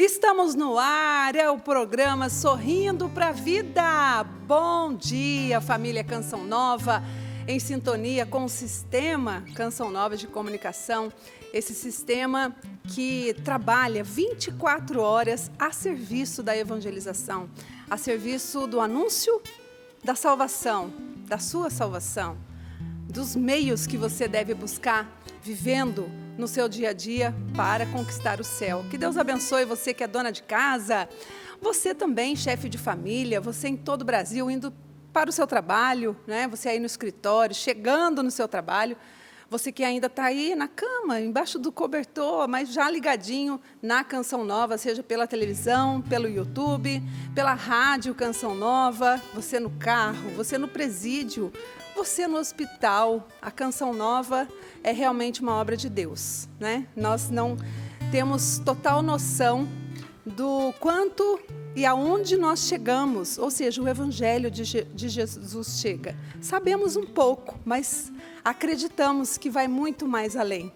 Estamos no ar, é o programa Sorrindo para a Vida. Bom dia, família Canção Nova, em sintonia com o sistema Canção Nova de Comunicação, esse sistema que trabalha 24 horas a serviço da evangelização, a serviço do anúncio da salvação, da sua salvação, dos meios que você deve buscar vivendo no seu dia a dia para conquistar o céu. Que Deus abençoe você que é dona de casa, você também, chefe de família, você em todo o Brasil, indo para o seu trabalho, né? Você aí no escritório, chegando no seu trabalho, você que ainda está aí na cama, embaixo do cobertor, mas já ligadinho na Canção Nova, seja pela televisão, pelo YouTube, pela rádio Canção Nova, você no carro, você no presídio, você no hospital. A Canção Nova é realmente uma obra de Deus, né? Nós não temos total noção do quanto e aonde nós chegamos, ou seja, o Evangelho de Jesus chega. Sabemos um pouco, mas acreditamos que vai muito mais além.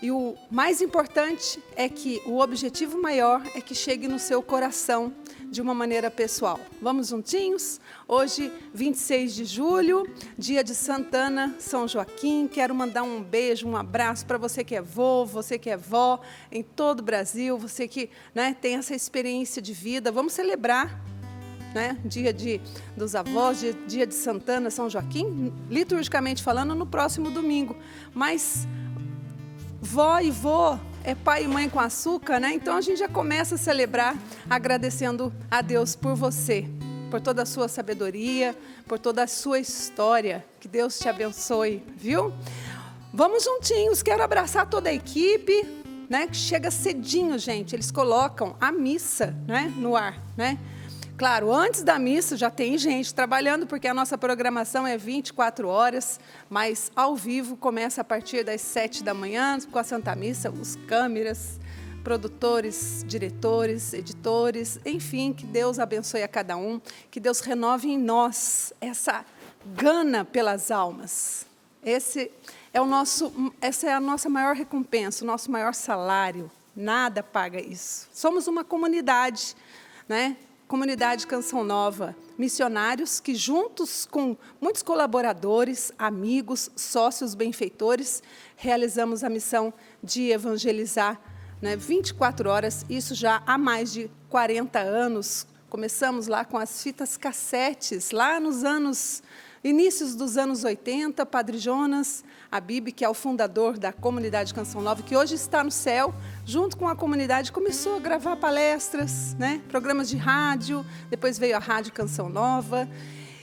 E o mais importante é que o objetivo maior é que chegue no seu coração de uma maneira pessoal. Vamos juntinhos? Hoje, 26 de julho, dia de Santana, São Joaquim. Quero mandar um beijo, um abraço para você que é vô, você que é vó, em todo o Brasil, você que, né, tem essa experiência de vida. Vamos celebrar, né, dia dos avós, dia de Santana, São Joaquim, liturgicamente falando, no próximo domingo. Mas vó e vô é pai e mãe com açúcar, né? Então a gente já começa a celebrar agradecendo a Deus por você, por toda a sua sabedoria, por toda a sua história. Que Deus te abençoe, viu? Vamos juntinhos, quero abraçar toda a equipe, né? Que chega cedinho, gente. Eles colocam a missa, né, no ar, né? Claro, antes da missa já tem gente trabalhando, porque a nossa programação é 24 horas, mas ao vivo começa a partir das 7 da manhã, com a Santa Missa, os câmeras, produtores, diretores, editores, enfim, que Deus abençoe a cada um, que Deus renove em nós essa gana pelas almas. Essa é a nossa maior recompensa, o nosso maior salário, nada paga isso. Somos uma comunidade, né? Comunidade Canção Nova, missionários que juntos com muitos colaboradores, amigos, sócios, benfeitores, realizamos a missão de evangelizar, né, 24 horas, isso já há mais de 40 anos. Começamos lá com as fitas cassetes, lá nos inícios dos anos 80, Padre Jonas Abib, que é o fundador da comunidade Canção Nova, que hoje está no céu, junto com a comunidade, começou a gravar palestras, né, programas de rádio, depois veio a Rádio Canção Nova.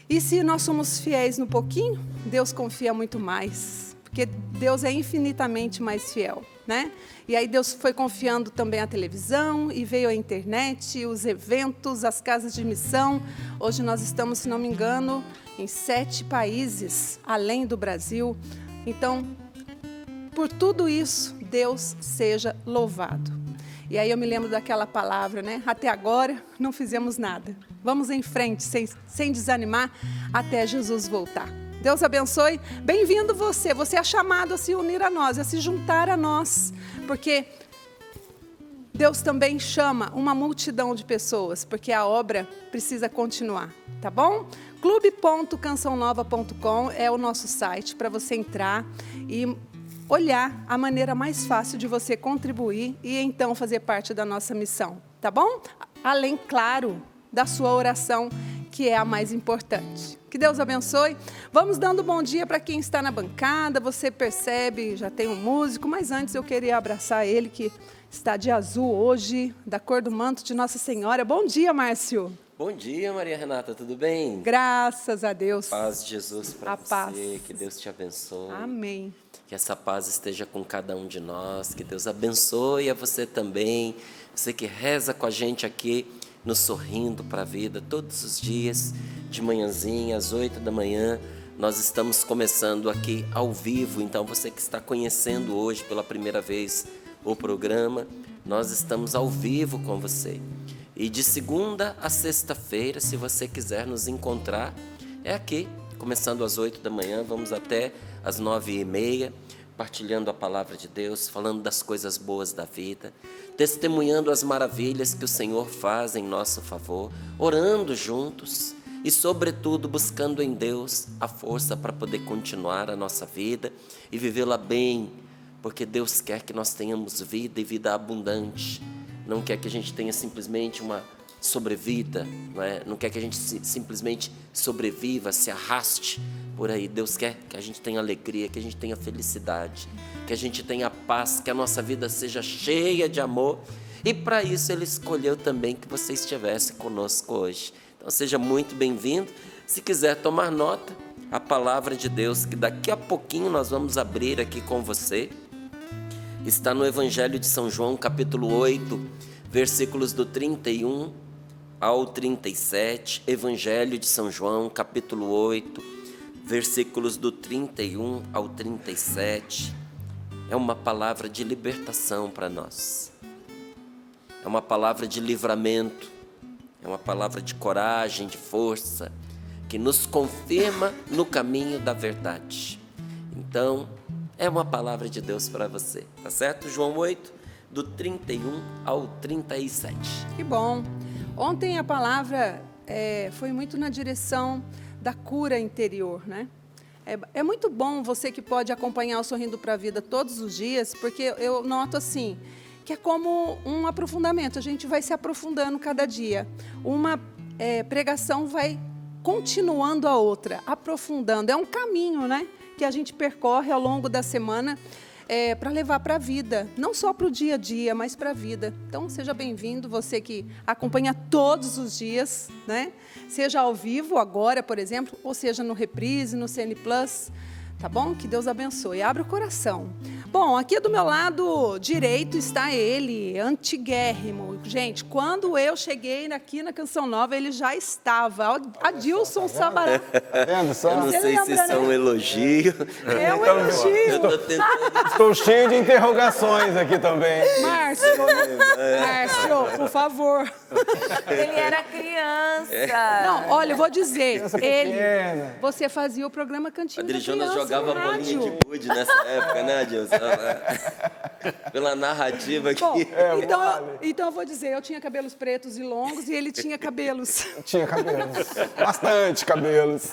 E se nós somos fiéis no pouquinho, Deus confia muito mais, porque Deus é infinitamente mais fiel, né? E aí Deus foi confiando também a televisão, e veio a internet, os eventos, as casas de missão. Hoje nós estamos, se não me engano, em 7 países, além do Brasil. Então, por tudo isso, Deus seja louvado. E aí eu me lembro daquela palavra, né? Até agora não fizemos nada. Vamos em frente, sem desanimar, até Jesus voltar. Deus abençoe. Bem-vindo você. Você é chamado a se unir a nós, a se juntar a nós. Porque Deus também chama uma multidão de pessoas, porque a obra precisa continuar, tá bom? clube.cançãonova.com é o nosso site para você entrar e olhar a maneira mais fácil de você contribuir e então fazer parte da nossa missão, tá bom? Além, claro, da sua oração, que é a mais importante. Que Deus abençoe. Vamos dando bom dia para quem está na bancada. Você percebe, já tem um músico, mas antes eu queria abraçar ele que está de azul hoje, da cor do manto de Nossa Senhora. Bom dia, Márcio. Bom dia, Maria Renata, tudo bem? Graças a Deus. Paz de Jesus para você, paz. Que Deus te abençoe. Amém. Que essa paz esteja com cada um de nós, que Deus abençoe a você também, você que reza com a gente aqui no Sorrindo para a Vida, todos os dias, de manhãzinha, às 8 da manhã, nós estamos começando aqui ao vivo. Então você que está conhecendo hoje pela primeira vez o programa, nós estamos ao vivo com você. E de segunda a sexta-feira, se você quiser nos encontrar, é aqui, começando às 8 da manhã, vamos até às 9h30, partilhando a palavra de Deus, falando das coisas boas da vida, testemunhando as maravilhas que o Senhor faz em nosso favor, orando juntos e, sobretudo, buscando em Deus a força para poder continuar a nossa vida e vivê-la bem, porque Deus quer que nós tenhamos vida e vida abundante. Não quer que a gente tenha simplesmente uma sobrevida, não é? Não quer que a gente simplesmente sobreviva, se arraste por aí. Deus quer que a gente tenha alegria, que a gente tenha felicidade, que a gente tenha paz, que a nossa vida seja cheia de amor. E para isso Ele escolheu também que você estivesse conosco hoje. Então seja muito bem-vindo. Se quiser tomar nota, a palavra de Deus, que daqui a pouquinho nós vamos abrir aqui com você, está no Evangelho de São João, capítulo 8, versículos do 31 ao 37, Evangelho de São João, capítulo 8, versículos do 31 ao 37. É uma palavra de libertação para nós. É uma palavra de livramento. É uma palavra de coragem, de força, que nos confirma no caminho da verdade. Então, é uma palavra de Deus para você, tá certo? João 8, do 31 ao 37. Que bom. Ontem a palavra foi muito na direção da cura interior, né? É muito bom você que pode acompanhar o Sorrindo para a Vida todos os dias, porque eu noto assim, que é como um aprofundamento, a gente vai se aprofundando cada dia. Uma pregação vai continuando a outra, aprofundando. É um caminho, né, que a gente percorre ao longo da semana, para levar para a vida, não só para o dia a dia, mas para a vida. Então, seja bem-vindo, você que acompanha todos os dias, né? Seja ao vivo agora, por exemplo, ou seja no Reprise, no CN Plus, tá bom? Que Deus abençoe. Abra o coração. Bom, aqui do meu lado direito está ele, antiguérrimo. Gente, quando eu cheguei aqui na Canção Nova, ele já estava. Adilson Sabará. Tá vendo só? Eu não sei se isso é um elogio. É um elogio. Eu tô tentando... Estou cheio de interrogações aqui também. Márcio, por favor. Ele era criança. Não, olha, eu vou dizer, ele, pequena. você fazia o programa Cantinho da Adriana Criança jogava no bolinha rádio. de gude nessa época, né, Adilson? Pela narrativa aqui. Bom, então eu vou dizer, eu tinha cabelos pretos e longos e ele tinha cabelos. Tinha cabelos, bastante cabelos.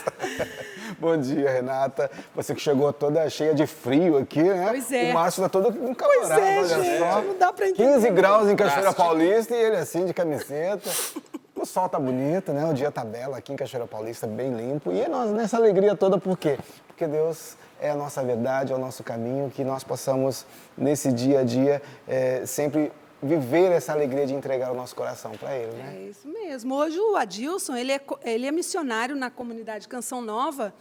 Bom dia, Renata. Você que chegou toda cheia de frio aqui, né? Pois é. O Márcio tá todo encalorado, Pois é, olha gente, só. não dá pra entender. 15 graus em Cachoeira Paulista e ele assim de camiseta. O sol tá bonito, né? O dia tá belo aqui em Cachoeira Paulista, bem limpo. E nós nessa alegria toda, por quê? Porque Deus é a nossa verdade, é o nosso caminho, que nós possamos, nesse dia a dia, sempre viver essa alegria de entregar o nosso coração para Ele, né? É isso mesmo. Hoje o Adilson, ele é missionário na comunidade Canção Nova,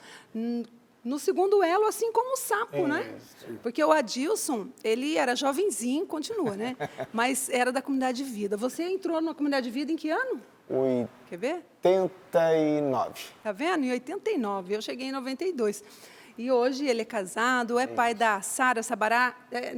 no segundo elo, assim como o Sapo, né? Porque o Adilson, ele era jovenzinho, continua, né? Mas era da Comunidade de Vida. Você entrou na Comunidade de Vida em que ano? Quer ver? 89. Tá vendo? Em 89. Eu cheguei em 92. E hoje ele é casado, é pai da Sara Sabará.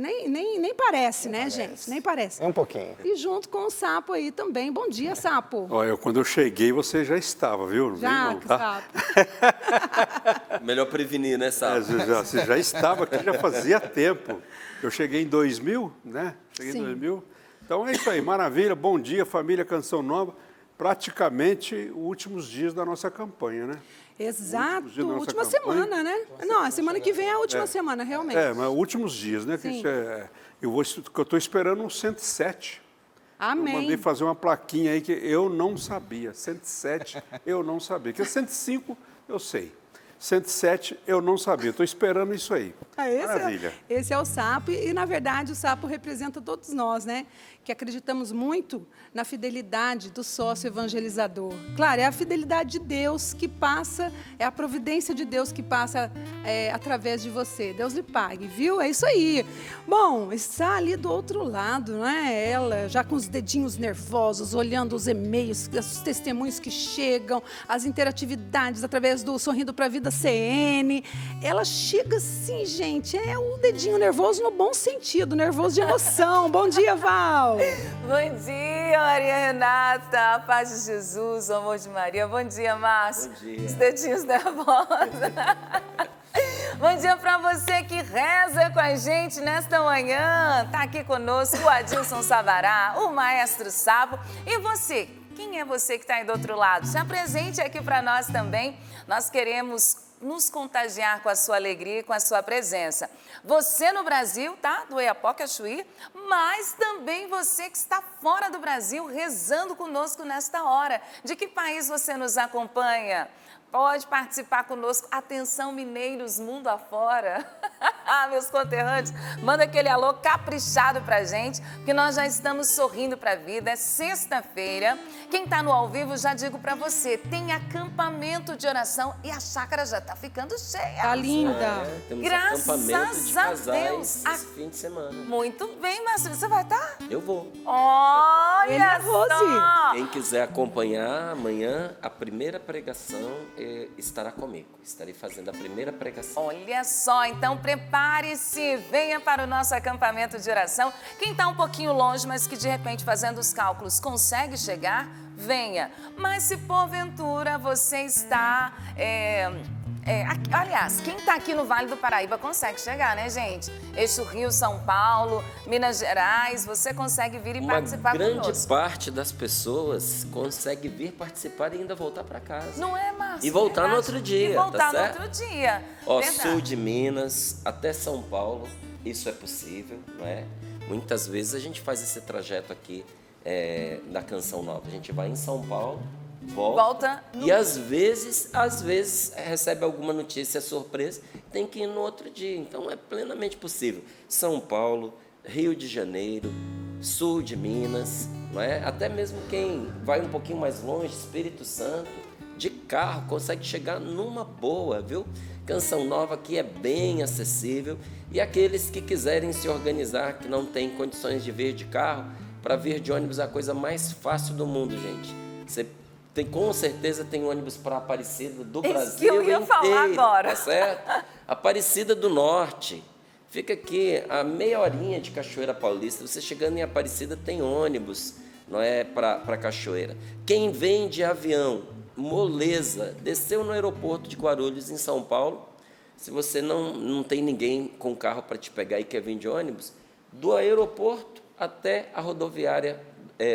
Nem parece, né, gente? Nem parece. É um pouquinho. E junto com o Sapo aí também. Bom dia, Sapo. Olha, quando eu cheguei, você já estava, viu? Não vem Já, não, tá? Sapo. Melhor prevenir, né, Sal? Você já estava aqui, já fazia tempo. Eu cheguei em 2000, né? Cheguei Sim. em 2000. Então é isso aí, maravilha. Bom dia, família Canção Nova. Praticamente os últimos dias da nossa campanha, né? Exato, Últimos dias da nossa última campanha. semana, né? Não, a semana que vem é a última semana, realmente. Mas últimos dias, né? Que Sim. isso eu estou esperando um 107. Eu Amém. mandei fazer uma plaquinha aí que eu não sabia. 107 eu não sabia. Que 105 eu sei. 107 eu não sabia. Estou esperando isso aí. Maravilha. Esse é o Sapo e, na verdade, o Sapo representa todos nós, né? Que acreditamos muito na fidelidade do sócio evangelizador. Claro, é a fidelidade de Deus que passa, é a providência de Deus que passa através de você. Deus lhe pague, viu? É isso aí. Bom, está ali do outro lado, não é? Ela, já com os dedinhos nervosos, olhando os e-mails, os testemunhos que chegam, as interatividades através do Sorrindo para a Vida CN. Ela chega assim, gente, é o dedinho nervoso no bom sentido, nervoso de emoção. Bom dia, Val. Bom dia, Maria Renata, a paz de Jesus, o amor de Maria. Bom dia, Márcio. Bom dia. Os dedinhos nervosos. Bom dia para você que reza com a gente nesta manhã. Tá aqui conosco o Adilson Sabará, o Maestro Sapo. E você? Quem é você que está aí do outro lado? Se apresente aqui para nós também. Nós queremos nos contagiar com a sua alegria e com a sua presença. Você no Brasil, tá? Do Oiapoque a Chuí, mas também você que está fora do Brasil rezando conosco nesta hora. De que país você nos acompanha? Pode participar conosco. Atenção, mineiros, mundo afora. Meus conterrâneos, manda aquele alô caprichado pra gente, porque nós já estamos sorrindo pra vida. É sexta-feira. Quem tá no ao vivo, já digo pra você, tem acampamento de oração e a chácara já tá ficando cheia. Tá linda. Temos Graças acampamento de a casais Deus. esse fim de semana. Muito bem, Márcio. Você vai estar? Eu vou. Olha só! Quem quiser acompanhar amanhã, a primeira pregação estará comigo. Estarei fazendo a primeira pregação. Olha só, então prepare-se, venha para o nosso acampamento de oração. Quem está um pouquinho longe, mas que de repente fazendo os cálculos consegue chegar, venha. Mas se porventura você está... aliás, quem está aqui no Vale do Paraíba consegue chegar, né, gente? Eixo Rio, São Paulo, Minas Gerais, você consegue vir e participar conosco. Uma grande parte das pessoas consegue vir participar e ainda voltar para casa. Não é, Márcio? E voltar no outro dia, E voltar tá no certo? outro dia. Ó, Verdade. sul de Minas até São Paulo, isso é possível, não é? Muitas vezes a gente faz esse trajeto aqui da Canção Nova. A gente vai em São Paulo, volta e às vezes recebe alguma notícia surpresa, tem que ir no outro dia. Então é plenamente possível. São Paulo, Rio de Janeiro, sul de Minas, não é? Até mesmo quem vai um pouquinho mais longe, Espírito Santo, de carro, consegue chegar numa boa, viu? Canção Nova aqui é bem acessível e aqueles que quiserem se organizar, que não têm condições de vir de carro, para vir de ônibus é a coisa mais fácil do mundo, gente. Você com certeza tem ônibus para Aparecida do Brasil que eu ia inteiro, falar agora. tá certo? Aparecida do Norte, fica aqui a meia horinha de Cachoeira Paulista. Você chegando em Aparecida tem ônibus, não é, para Cachoeira. Quem vem de avião, moleza, desceu no aeroporto de Guarulhos, em São Paulo, se você não tem ninguém com carro para te pegar e quer vir de ônibus, do aeroporto até a rodoviária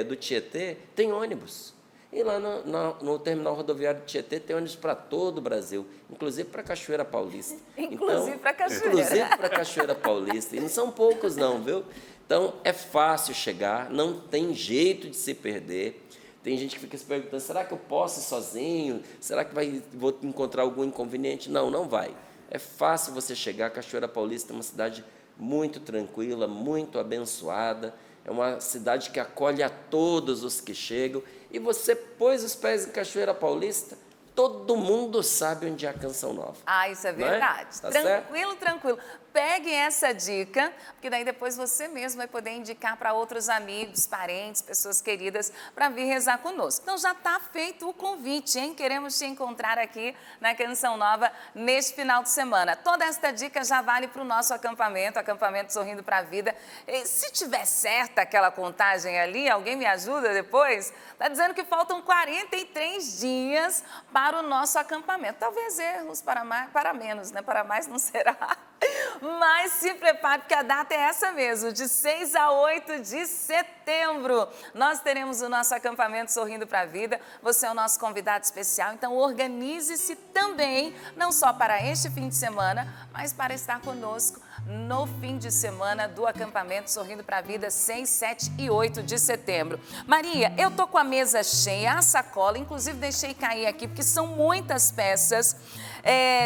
do Tietê, tem ônibus. E lá no terminal rodoviário do Tietê tem ônibus para todo o Brasil, inclusive para Cachoeira Paulista. Inclusive para Cachoeira. Inclusive para Cachoeira Paulista. E não são poucos não, viu? Então, é fácil chegar, não tem jeito de se perder. Tem gente que fica se perguntando, será que eu posso ir sozinho? Será que vou encontrar algum inconveniente? Não, não vai. É fácil você chegar. Cachoeira Paulista é uma cidade muito tranquila, muito abençoada. É uma cidade que acolhe a todos os que chegam. E você pôs os pés em Cachoeira Paulista, todo mundo sabe onde é a Canção Nova. Isso é verdade. Tá Tranquilo, certo? tranquilo. Pegue essa dica, porque daí depois você mesmo vai poder indicar para outros amigos, parentes, pessoas queridas, para vir rezar conosco. Então já está feito o convite, hein? Queremos te encontrar aqui na Canção Nova neste final de semana. Toda esta dica já vale para o nosso acampamento Sorrindo para a Vida. E se tiver certa aquela contagem ali, alguém me ajuda depois? Está dizendo que faltam 43 dias para o nosso acampamento. Talvez erros para menos, né? Para mais não será. Mas se prepare, porque a data é essa mesmo, de 6 a 8 de setembro. Nós teremos o nosso acampamento Sorrindo para a Vida. Você é o nosso convidado especial, então organize-se também, não só para este fim de semana, mas para estar conosco no fim de semana do acampamento Sorrindo para a Vida, 6, 7 e 8 de setembro. Maria, eu tô com a mesa cheia, a sacola, inclusive deixei cair aqui, porque são muitas peças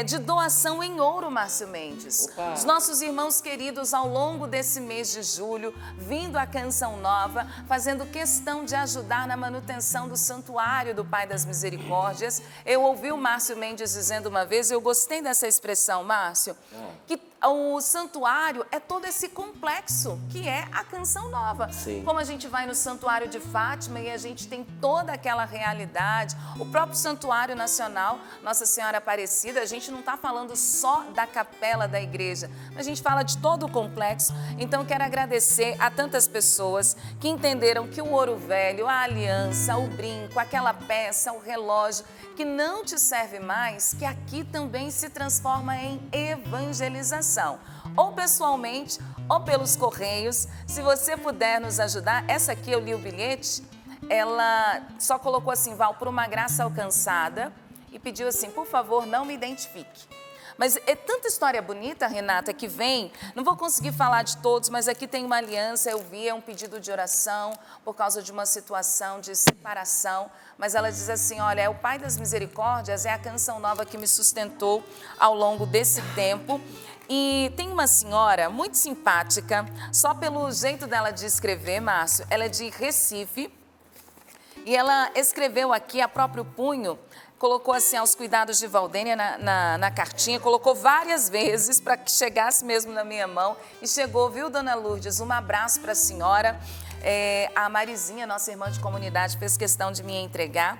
de doação em ouro, Márcio Mendes. Opa. Os nossos irmãos queridos, ao longo desse mês de julho, vindo à Canção Nova, fazendo questão de ajudar na manutenção do Santuário do Pai das Misericórdias. Eu ouvi o Márcio Mendes dizendo uma vez, eu gostei dessa expressão, Márcio, que o santuário é todo esse complexo que é a Canção Nova. Sim. Como a gente vai no Santuário de Fátima e a gente tem toda aquela realidade, o próprio Santuário Nacional, Nossa Senhora Aparecida, a gente não está falando só da capela da igreja, a gente fala de todo o complexo. Então quero agradecer a tantas pessoas que entenderam que o ouro velho, a aliança, o brinco, aquela peça, o relógio, que não te serve mais, que aqui também se transforma em evangelização. Ou pessoalmente, ou pelos correios. Se você puder nos ajudar, essa aqui eu li o bilhete, ela só colocou assim, Val, por uma graça alcançada, e pediu assim, por favor, não me identifique. Mas é tanta história bonita, Renata, que vem, não vou conseguir falar de todos, mas aqui tem uma aliança, eu vi, é um pedido de oração por causa de uma situação de separação, mas ela diz assim, olha, é o Pai das Misericórdias, é a Canção Nova que me sustentou ao longo desse tempo. E tem uma senhora muito simpática, só pelo jeito dela de escrever, Márcio, ela é de Recife, e ela escreveu aqui a próprio punho, colocou assim aos cuidados de Valdênia na cartinha, colocou várias vezes para que chegasse mesmo na minha mão e chegou, viu, dona Lourdes? Um abraço para a senhora. A Marizinha, nossa irmã de comunidade, fez questão de me entregar.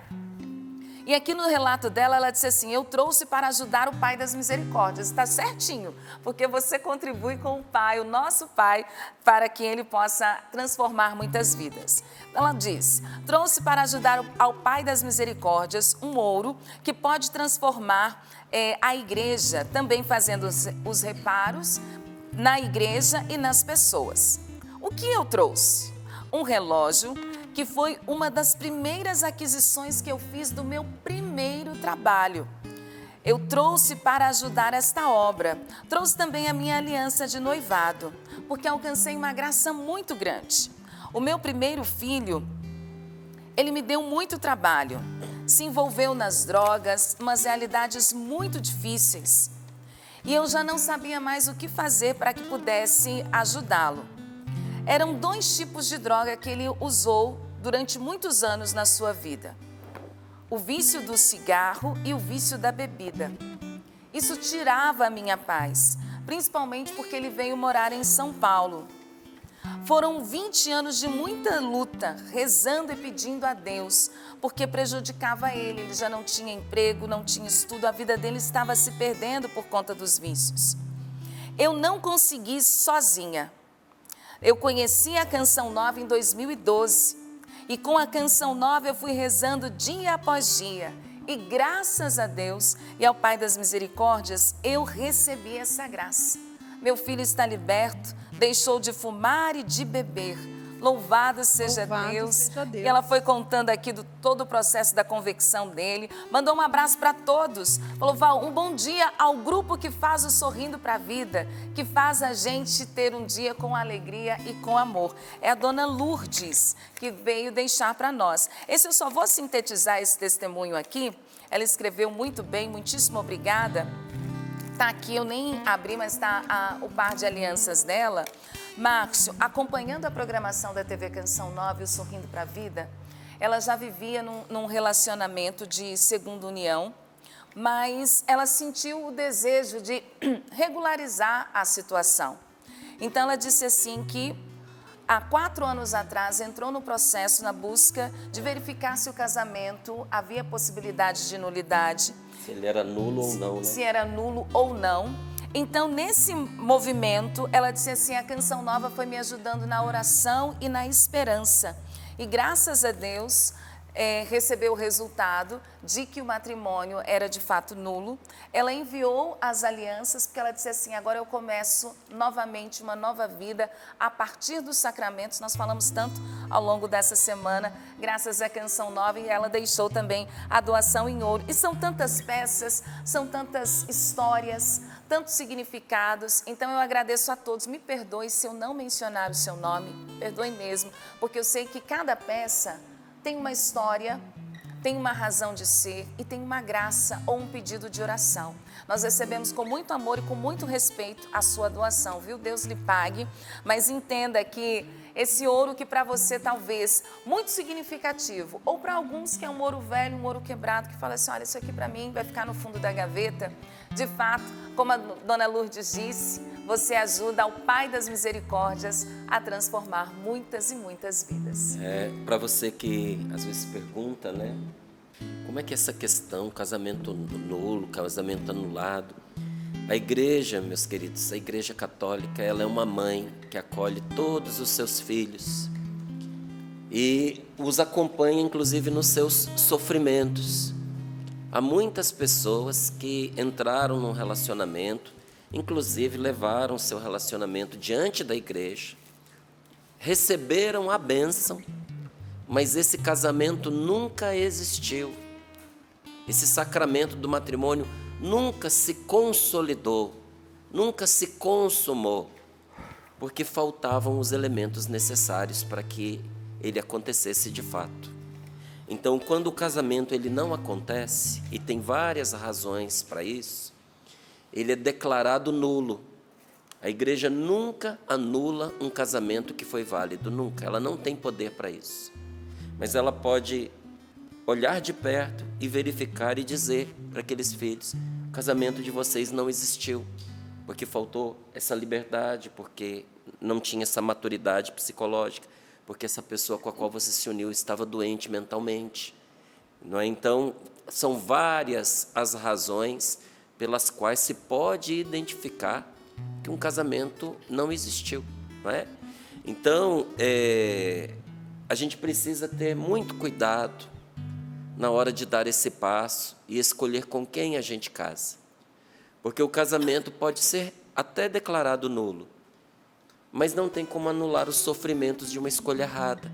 E aqui no relato dela, ela disse assim, eu trouxe para ajudar o Pai das Misericórdias. Está certinho, porque você contribui com o Pai, o nosso Pai, para que Ele possa transformar muitas vidas. Ela diz, trouxe para ajudar ao Pai das Misericórdias um ouro que pode transformar a igreja, também fazendo os reparos na igreja e nas pessoas. O que eu trouxe? Um relógio que foi uma das primeiras aquisições que eu fiz do meu primeiro trabalho. Eu trouxe para ajudar esta obra. Trouxe também a minha aliança de noivado, porque alcancei uma graça muito grande. O meu primeiro filho, ele me deu muito trabalho. Se envolveu nas drogas, umas realidades muito difíceis. E eu já não sabia mais o que fazer para que pudesse ajudá-lo. Eram 2 tipos de droga que ele usou durante muitos anos na sua vida. O vício do cigarro e o vício da bebida. Isso tirava a minha paz, principalmente porque ele veio morar em São Paulo. Foram 20 anos de muita luta, rezando e pedindo a Deus, porque prejudicava ele já não tinha emprego, não tinha estudo, a vida dele estava se perdendo por conta dos vícios. Eu não consegui sozinha. Eu conheci a Canção Nova em 2012 e com a Canção Nova eu fui rezando dia após dia e graças a Deus e ao Pai das Misericórdias eu recebi essa graça. Meu filho está liberto, deixou de fumar e de beber. Louvado seja Deus. E ela foi contando aqui todo o processo da conversão dele. Mandou um abraço para todos. Falou, Val, um bom dia ao grupo que faz o Sorrindo para a Vida, que faz a gente ter um dia com alegria e com amor. É a dona Lourdes que veio deixar para nós. Eu só vou sintetizar esse testemunho aqui. Ela escreveu muito bem, muitíssimo obrigada. Está aqui, eu nem abri, mas está o par de alianças dela. Márcio, acompanhando a programação da TV Canção Nova e o Sorrindo para a Vida, ela já vivia num relacionamento de segunda união, mas ela sentiu o desejo de regularizar a situação. Então ela disse assim que há 4 anos atrás entrou no processo na busca de verificar se o casamento havia possibilidade de nulidade. Se ele era nulo ou não, né? Se era nulo ou não. Então, nesse movimento, ela disse assim, a Canção Nova foi me ajudando na oração e na esperança. E graças a Deus, recebeu o resultado de que o matrimônio era de fato nulo. Ela enviou as alianças, porque ela disse assim, agora eu começo novamente uma nova vida a partir dos sacramentos. Nós falamos tanto ao longo dessa semana, graças à Canção Nova, e ela deixou também a doação em ouro. E são tantas peças, são tantas histórias, tantos significados. Então eu agradeço a todos. Me perdoe se eu não mencionar o seu nome, perdoe mesmo, porque eu sei que cada peça tem uma história, tem uma razão de ser e tem uma graça ou um pedido de oração. Nós recebemos com muito amor e com muito respeito a sua doação, viu? Deus lhe pague, mas entenda que esse ouro que para você talvez muito significativo, ou para alguns que é um ouro velho, um ouro quebrado, que fala assim, olha, isso aqui para mim vai ficar no fundo da gaveta, De fato, como a dona Lourdes disse, você ajuda ao Pai das Misericórdias a transformar muitas e muitas vidas. Para você que às vezes pergunta, né? Como é que é essa questão, casamento nulo, casamento anulado? A igreja, meus queridos, a igreja católica, ela é uma mãe que acolhe todos os seus filhos e os acompanha, inclusive, nos seus sofrimentos. Há muitas pessoas que entraram num relacionamento, inclusive levaram seu relacionamento diante da igreja, receberam a bênção, mas esse casamento nunca existiu. Esse sacramento do matrimônio nunca se consolidou, nunca se consumou, porque faltavam os elementos necessários para que ele acontecesse de fato. Então, quando o casamento ele não acontece, e tem várias razões para isso, ele é declarado nulo. A igreja nunca anula um casamento que foi válido, nunca. Ela não tem poder para isso. Mas ela pode olhar de perto e verificar e dizer para aqueles filhos: o casamento de vocês não existiu, porque faltou essa liberdade, porque não tinha essa maturidade psicológica, porque essa pessoa com a qual você se uniu estava doente mentalmente. Não é? Então, são várias as razões pelas quais se pode identificar que um casamento não existiu. Não é? Então, a gente precisa ter muito cuidado na hora de dar esse passo e escolher com quem a gente casa. Porque o casamento pode ser até declarado nulo, mas não tem como anular os sofrimentos de uma escolha errada.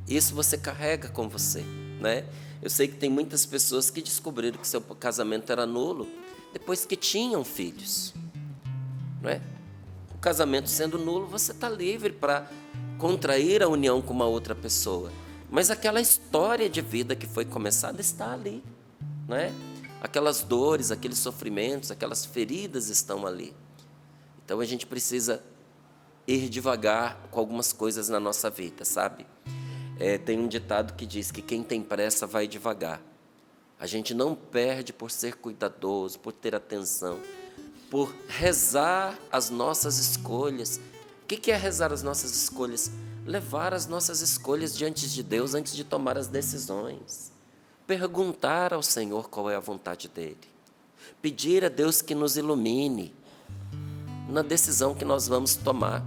Isso você carrega com você, né? Eu sei que tem muitas pessoas que descobriram que seu casamento era nulo depois que tinham filhos, não é? O casamento sendo nulo, você está livre para contrair a união com uma outra pessoa, mas aquela história de vida que foi começada está ali, não é? Aquelas dores, aqueles sofrimentos, aquelas feridas estão ali. Então a gente precisa ir devagar com algumas coisas na nossa vida, sabe? Tem um ditado que diz que quem tem pressa vai devagar. A gente não perde por ser cuidadoso, por ter atenção, por rezar as nossas escolhas. O que é rezar as nossas escolhas? Levar as nossas escolhas diante de Deus antes de tomar as decisões. Perguntar ao Senhor qual é a vontade dEle. Pedir a Deus que nos ilumine na decisão que nós vamos tomar.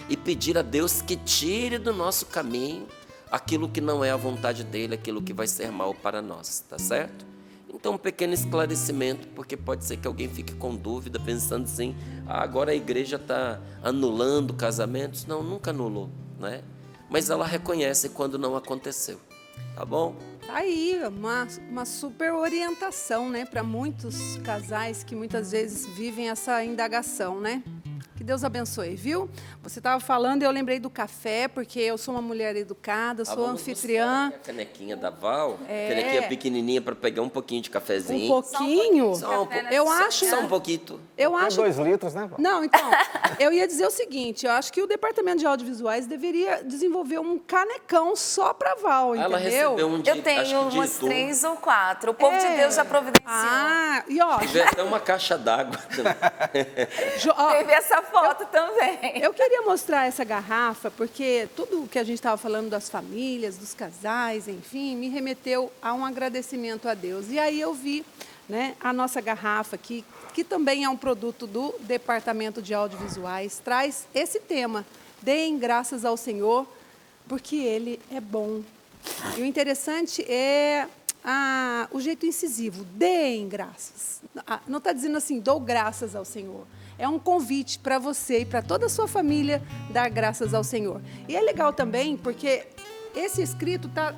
E pedir a Deus que tire do nosso caminho aquilo que não é a vontade dEle, aquilo que vai ser mal para nós, tá certo? Então, um pequeno esclarecimento, porque pode ser que alguém fique com dúvida, pensando assim: agora a igreja está anulando casamentos. Não, nunca anulou, né? Mas ela reconhece quando não aconteceu, tá bom? Aí, uma super orientação, né, para muitos casais que muitas vezes vivem essa indagação, né? Que Deus abençoe, viu? Você estava falando e eu lembrei do café, porque eu sou uma mulher educada, sou anfitriã. A canequinha da Val, canequinha pequenininha para pegar um pouquinho de cafezinho. Um pouquinho? Eu acho... Só um pouquinho. Eu acho... 2 litros, né, Val? Não, então, eu ia dizer o seguinte: eu acho que o Departamento de Audiovisuais deveria desenvolver um canecão só para Val, entendeu? Ela recebeu um dia, Eu tenho umas 3 ou 4. O povo de Deus já providenciou. Ah, e ó... Teve até uma caixa d'água. Teve essa foto também. Eu queria mostrar essa garrafa, porque tudo que a gente estava falando das famílias, dos casais, enfim, me remeteu a um agradecimento a Deus. E aí eu vi, né, a nossa garrafa aqui, que também é um produto do Departamento de Audiovisuais, traz esse tema: deem graças ao Senhor, porque Ele é bom. E o interessante é o jeito incisivo: deem graças. Não está dizendo assim, dou graças ao Senhor. É um convite para você e para toda a sua família dar graças ao Senhor. E é legal também porque esse escrito está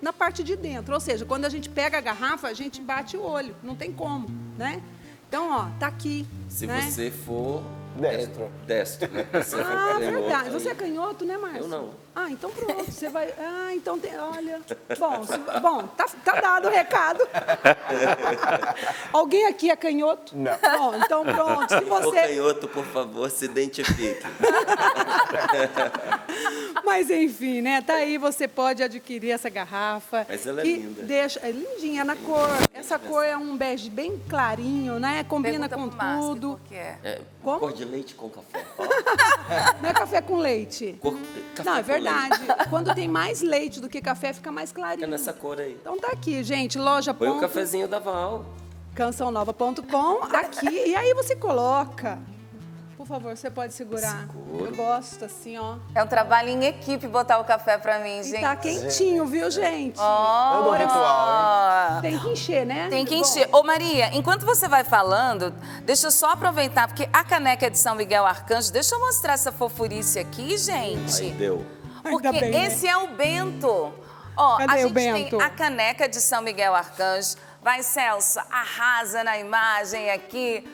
na parte de dentro, ou seja, quando a gente pega a garrafa, a gente bate o olho, não tem como, né? Então, ó, tá aqui. Se né? você for Destro. Destro, né? Você Ah, canhoto verdade. aí. Você é canhoto, né, Márcio? Eu não. Ah, então pronto. Você vai... Ah, então tem... Olha... Bom, tá dado o recado. Alguém aqui é canhoto? Não. Bom, então pronto. Se Se for você... canhoto, por favor, se identifique. Mas enfim, né? Tá aí, você pode adquirir essa garrafa. Mas ela é que linda. É lindinha na cor. Essa cor é um bege bem clarinho, né? Combina Pergunta com pro Márcio, tudo. por quê? É, Como? cor de leite com café. Não é café com leite. Café Não, é com leite. verdade. Quando tem mais leite do que café, fica mais Fica clarinho. nessa cor aí. Então tá aqui, gente, loja. Põe o cafezinho da Val. Cançãonova.com, aqui, e aí você coloca. Por favor, você pode segurar. Seguro. Eu gosto, assim, ó. É um trabalho em equipe botar o café pra mim, E gente. tá quentinho, viu, gente? Todo um ritual, Tem que encher, né? Tem que Bom, encher. Ô Maria, enquanto você vai falando, deixa eu só aproveitar, porque a caneca é de São Miguel Arcanjo, deixa eu mostrar essa fofurice aqui, Aí gente. deu. Porque Ainda bem, né? esse é o Bento. Ó, Cadê a o gente Bento? tem a caneca de São Miguel Arcanjo. Vai, Celso, arrasa na imagem aqui.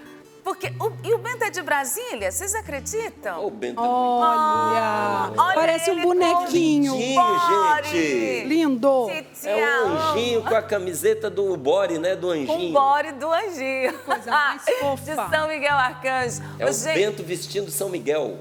Porque o Bento é de Brasília, vocês acreditam? Ó, o Bento Olha, Olha parece um ele bonequinho. Lindinho, Bore. gente. Lindo. É um anjinho com a camiseta do Bore, né? Do Com anjinho. o bore do anjinho. Coisa mais fofa. De São Miguel Arcanjo. É o Gente, Bento vestindo São Miguel.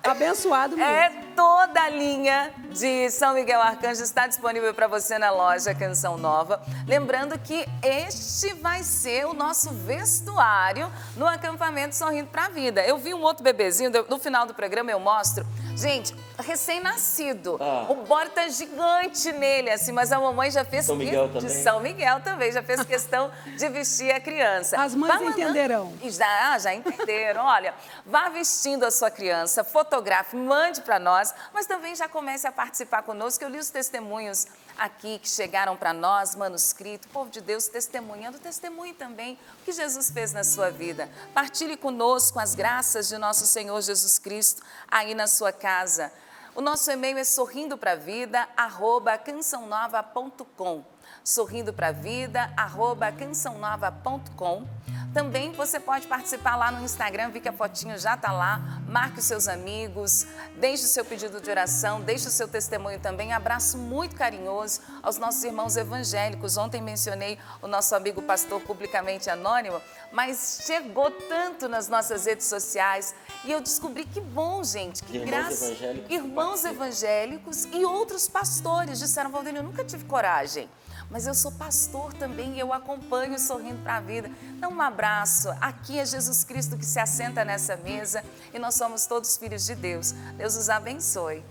Abençoado mesmo. é toda a linha de São Miguel Arcanjo está disponível para você na loja Canção Nova. Lembrando que este vai ser o nosso vestuário no acampamento Sorrindo para a Vida. Eu vi um outro bebezinho, no final do programa eu mostro. Gente, recém-nascido. O bore tá gigante nele, assim, mas a mamãe já fez... São Miguel de também? São Miguel também, já fez questão de vestir a criança. As mães Vá mandando- entenderão. E já entenderam. Olha, vá vestindo a sua criança, fotografe, mande para nós, mas também já comece a participar conosco. Eu li os testemunhos aqui que chegaram para nós, manuscrito, povo de Deus testemunhando, testemunhe também o que Jesus fez na sua vida. Partilhe conosco as graças de nosso Senhor Jesus Cristo aí na sua casa. O nosso e-mail é sorrindopravida@cançãonova.com. sorrindopravida@cançãonova.com. Também você pode participar lá no Instagram, vi que a fotinho já está lá. Marque os seus amigos, deixe o seu pedido de oração, deixe o seu testemunho também. Abraço muito carinhoso aos nossos irmãos evangélicos. Ontem mencionei o nosso amigo pastor publicamente anônimo, mas chegou tanto nas nossas redes sociais e eu descobri que bom, gente, que Irmãos graça. evangélicos Irmãos evangélicos e outros pastores disseram, Valdir, eu nunca tive coragem. Mas eu sou pastor também e eu acompanho Sorrindo para a Vida. Então, um abraço. Aqui é Jesus Cristo que se assenta nessa mesa e nós somos todos filhos de Deus. Deus os abençoe.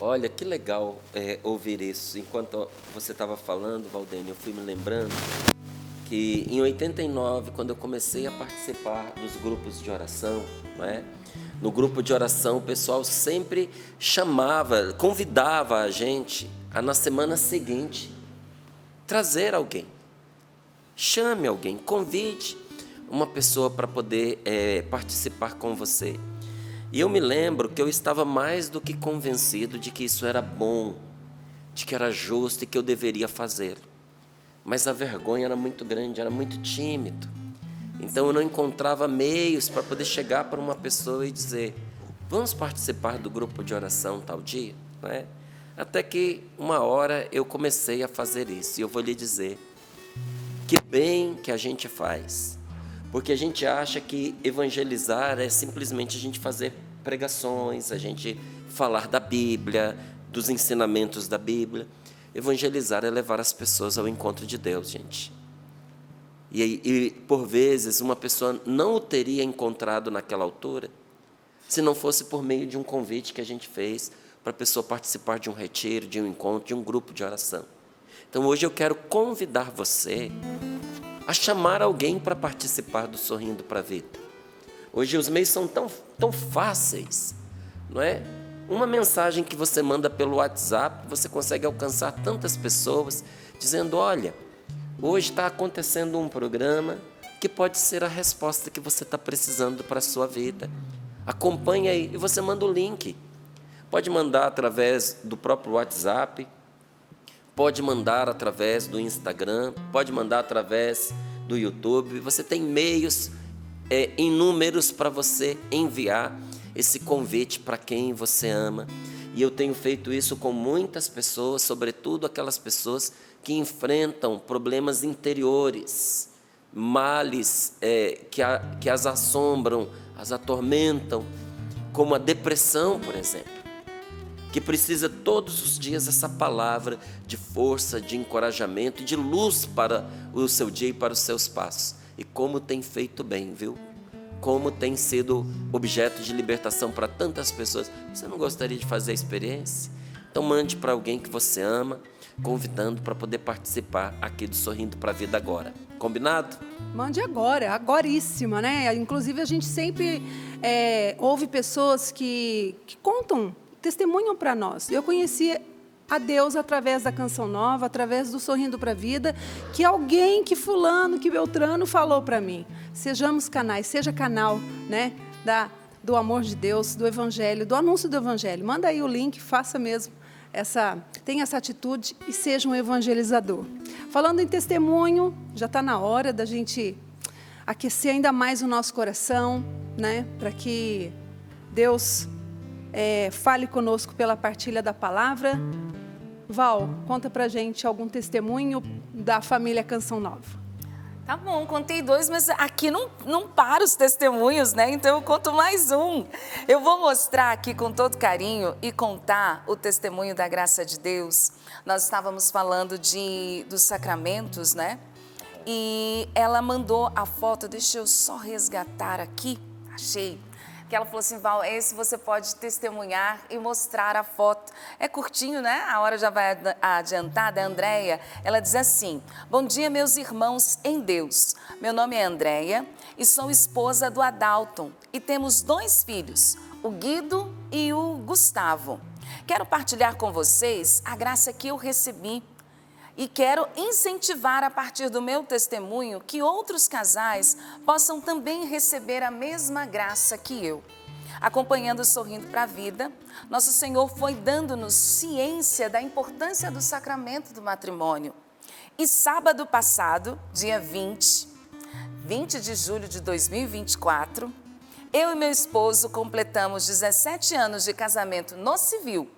Olha, que legal ouvir isso. Enquanto você estava falando, Valdênio, eu fui me lembrando que em 89, quando eu comecei a participar dos grupos de oração, não é? No grupo de oração, o pessoal sempre chamava, convidava a gente a, na semana seguinte, trazer alguém. Chame alguém, convide uma pessoa para poder participar com você. E eu me lembro que eu estava mais do que convencido de que isso era bom, de que era justo e que eu deveria fazê-lo. Mas a vergonha era muito grande, era muito tímido. Então eu não encontrava meios para poder chegar para uma pessoa e dizer: vamos participar do grupo de oração tal dia, não é? Até que uma hora eu comecei a fazer isso. E eu vou lhe dizer, que bem que a gente faz. Porque a gente acha que evangelizar é simplesmente a gente fazer pregações, a gente falar da Bíblia, dos ensinamentos da Bíblia. Evangelizar é levar as pessoas ao encontro de Deus, gente. E por vezes uma pessoa não o teria encontrado naquela altura, se não fosse por meio de um convite que a gente fez para a pessoa participar de um retiro, de um encontro, de um grupo de oração. Então hoje eu quero convidar você a chamar alguém para participar do Sorrindo para a Vida. Hoje os meios são tão fáceis, não é? Uma mensagem que você manda pelo WhatsApp, você consegue alcançar tantas pessoas, dizendo: olha, hoje está acontecendo um programa que pode ser a resposta que você está precisando para a sua vida. Acompanhe aí, e você manda o link. Pode mandar através do próprio WhatsApp, pode mandar através do Instagram, pode mandar através do YouTube. Você tem meios em números para você enviar esse convite para quem você ama. E eu tenho feito isso com muitas pessoas, sobretudo aquelas pessoas que enfrentam problemas interiores, males que as assombram, as atormentam, como a depressão, por exemplo, que precisa todos os dias essa palavra de força, de encorajamento e de luz para o seu dia e para os seus passos. E como tem feito bem, viu? Como tem sido objeto de libertação para tantas pessoas. Você não gostaria de fazer a experiência? Então mande para alguém que você ama, convidando para poder participar aqui do Sorrindo para a Vida agora. Combinado? Mande agora, agoríssima, né? Inclusive, a gente sempre ouve pessoas que contam, testemunham para nós. Eu conheci a Deus através da Canção Nova, através do Sorrindo para a Vida, que alguém, que fulano, que Beltrano falou para mim. Sejamos canais, seja canal, né, do amor de Deus, do Evangelho, do anúncio do Evangelho. Manda aí o link, faça mesmo tenha essa atitude e seja um evangelizador. Falando em testemunho, já está na hora da gente aquecer ainda mais o nosso coração, né, para que Deus fale conosco pela partilha da palavra. Val, conta pra gente algum testemunho da família Canção Nova. Tá bom, contei 2, mas aqui não para os testemunhos, né? Então eu conto mais um. Eu vou mostrar aqui com todo carinho e contar o testemunho da graça de Deus. Nós estávamos falando dos sacramentos, né? E ela mandou a foto, deixa eu só resgatar aqui, achei. Que ela falou assim, Val, esse você pode testemunhar e mostrar a foto. É curtinho, né? A hora já vai adiantar, da Andréia. Ela diz assim, bom dia, meus irmãos em Deus. Meu nome é Andréia e sou esposa do Adalton. E temos 2 filhos, o Guido e o Gustavo. Quero partilhar com vocês a graça que eu recebi. E quero incentivar a partir do meu testemunho que outros casais possam também receber a mesma graça que eu. Acompanhando o Sorrindo para a Vida, nosso Senhor foi dando-nos ciência da importância do sacramento do matrimônio. E sábado passado, dia 20 de julho de 2024, eu e meu esposo completamos 17 anos de casamento no civil.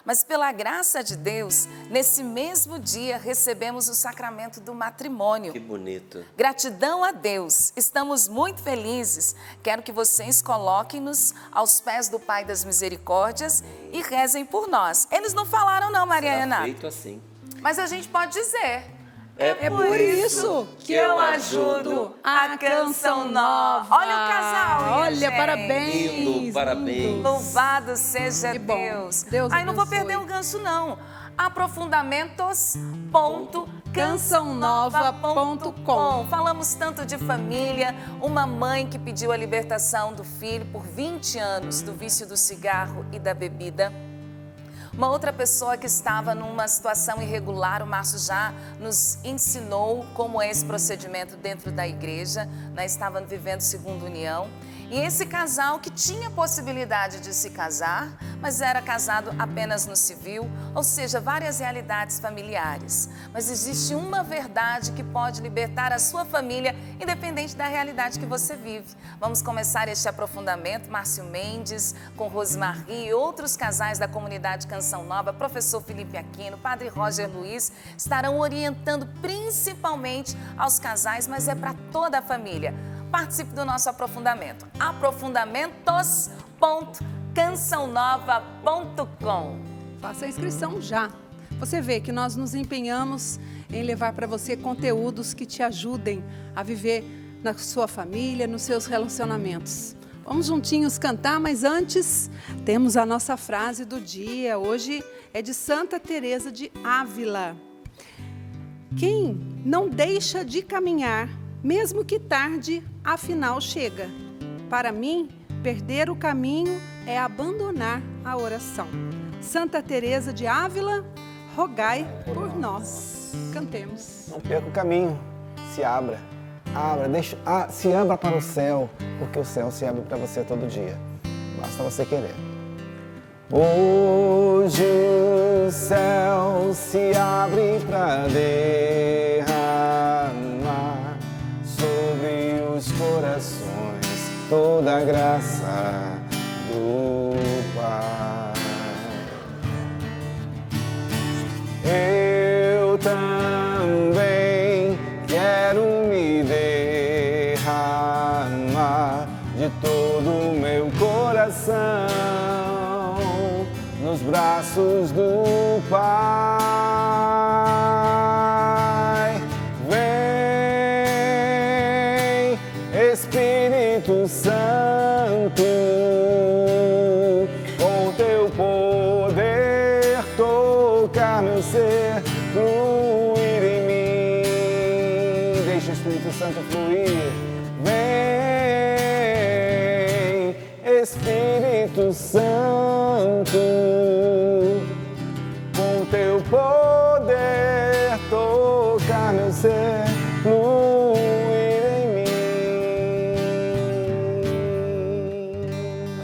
Mas pela graça de Deus, nesse mesmo dia recebemos o sacramento do matrimônio. Que bonito. Gratidão a Deus, estamos muito felizes. Quero que vocês coloquem-nos aos pés do Pai das Misericórdias e rezem por nós. Eles não falaram não, Maria Renata. Feito assim. Mas a gente pode dizer. É por isso que eu ajudo a Canção Nova. Olha o casal, minha olha, gente. parabéns. Lindo, parabéns. Louvado seja Que bom. Deus. Deus Aí não vou abençoe. perder o gancho, não. Aprofundamentos.cançãonova.com. Falamos tanto de família, uma mãe que pediu a libertação do filho por 20 anos do vício do cigarro e da bebida. Uma outra pessoa que estava numa situação irregular, o Márcio já nos ensinou como é esse procedimento dentro da igreja, né? Estavam vivendo segunda união. E esse casal que tinha possibilidade de se casar, mas era casado apenas no civil, ou seja, várias realidades familiares. Mas existe uma verdade que pode libertar a sua família, independente da realidade que você vive. Vamos começar este aprofundamento, Márcio Mendes, com Rosmarie e outros casais da comunidade Canção Nova, professor Felipe Aquino, padre Roger Luiz, estarão orientando principalmente aos casais, mas é para toda a família. Participe do nosso aprofundamento. aprofundamentos.cançãonova.com. Faça a inscrição já. Você vê que nós nos empenhamos em levar para você conteúdos que te ajudem a viver na sua família, nos seus relacionamentos. Vamos juntinhos cantar, mas antes temos a nossa frase do dia. Hoje é de Santa Teresa de Ávila. Quem não deixa de caminhar, mesmo que tarde, afinal chega. Para mim, perder o caminho é abandonar a oração. Santa Teresa de Ávila, rogai por nós. Cantemos. Não perca o caminho, se abra. Se abra para o céu, porque o céu se abre para você todo dia. Basta você querer. Hoje o céu se abre para derramar sobre os corações toda a graça do Pai. Eu também quero me derramar de todo o meu coração nos braços do Pai. Vem, Espírito Santo, com teu poder tocar meu ser, fluir em mim. Deixa o Espírito Santo fluir. Vem, Espírito Santo, com teu poder tocar meu ser, fluir em mim.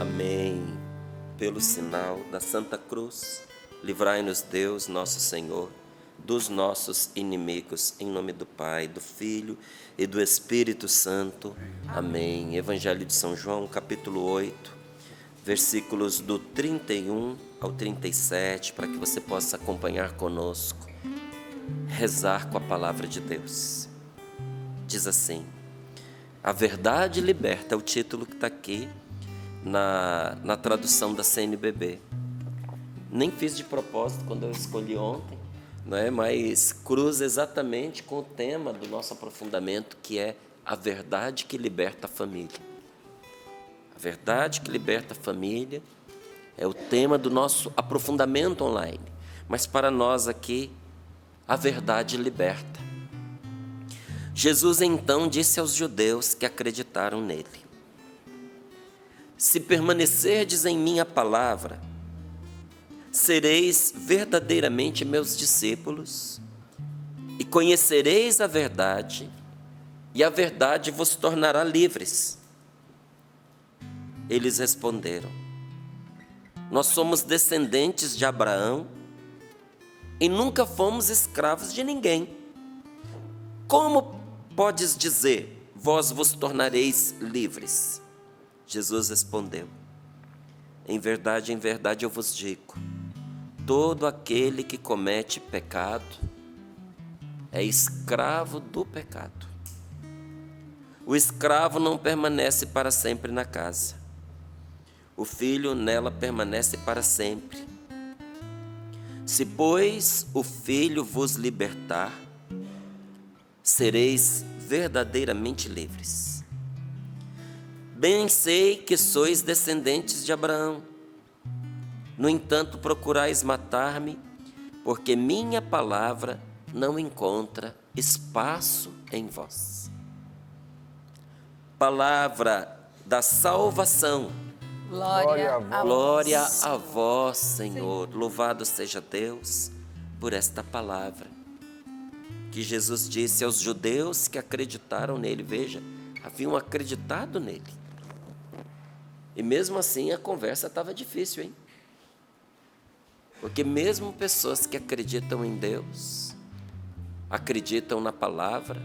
Amém. Pelo sinal da Santa Cruz, livrai-nos Deus, nosso Senhor, dos nossos inimigos, em nome do Pai, do Filho e do Espírito Santo. Amém. Evangelho de São João, capítulo 8, versículos do 31 ao 37, para que você possa acompanhar conosco, rezar com a palavra de Deus. Diz assim: a verdade liberta, é o título que está aqui na tradução da CNBB. Nem fiz de propósito quando eu escolhi ontem, não é? Mas cruza exatamente com o tema do nosso aprofundamento, que é a verdade que liberta a família. A verdade que liberta a família é o tema do nosso aprofundamento online. Mas para nós aqui, a verdade liberta. Jesus então disse aos judeus que acreditaram nele: se permanecerdes em minha palavra, sereis verdadeiramente meus discípulos e conhecereis a verdade, e a verdade vos tornará livres. Eles responderam: nós somos descendentes de Abraão e nunca fomos escravos de ninguém. Como podes dizer, vós vos tornareis livres? Jesus respondeu: em verdade eu vos digo, todo aquele que comete pecado é escravo do pecado. O escravo não permanece para sempre na casa, o filho nela permanece para sempre. Se, pois, o filho vos libertar, sereis verdadeiramente livres. Bem sei que sois descendentes de Abraão. No entanto, procurais matar-me, porque minha palavra não encontra espaço em vós. Palavra da salvação. Glória a vós, Senhor. Louvado seja Deus por esta palavra que Jesus disse aos judeus que acreditaram nele. Veja, haviam acreditado nele. E mesmo assim a conversa estava difícil, hein? Porque mesmo pessoas que acreditam em Deus, acreditam na palavra,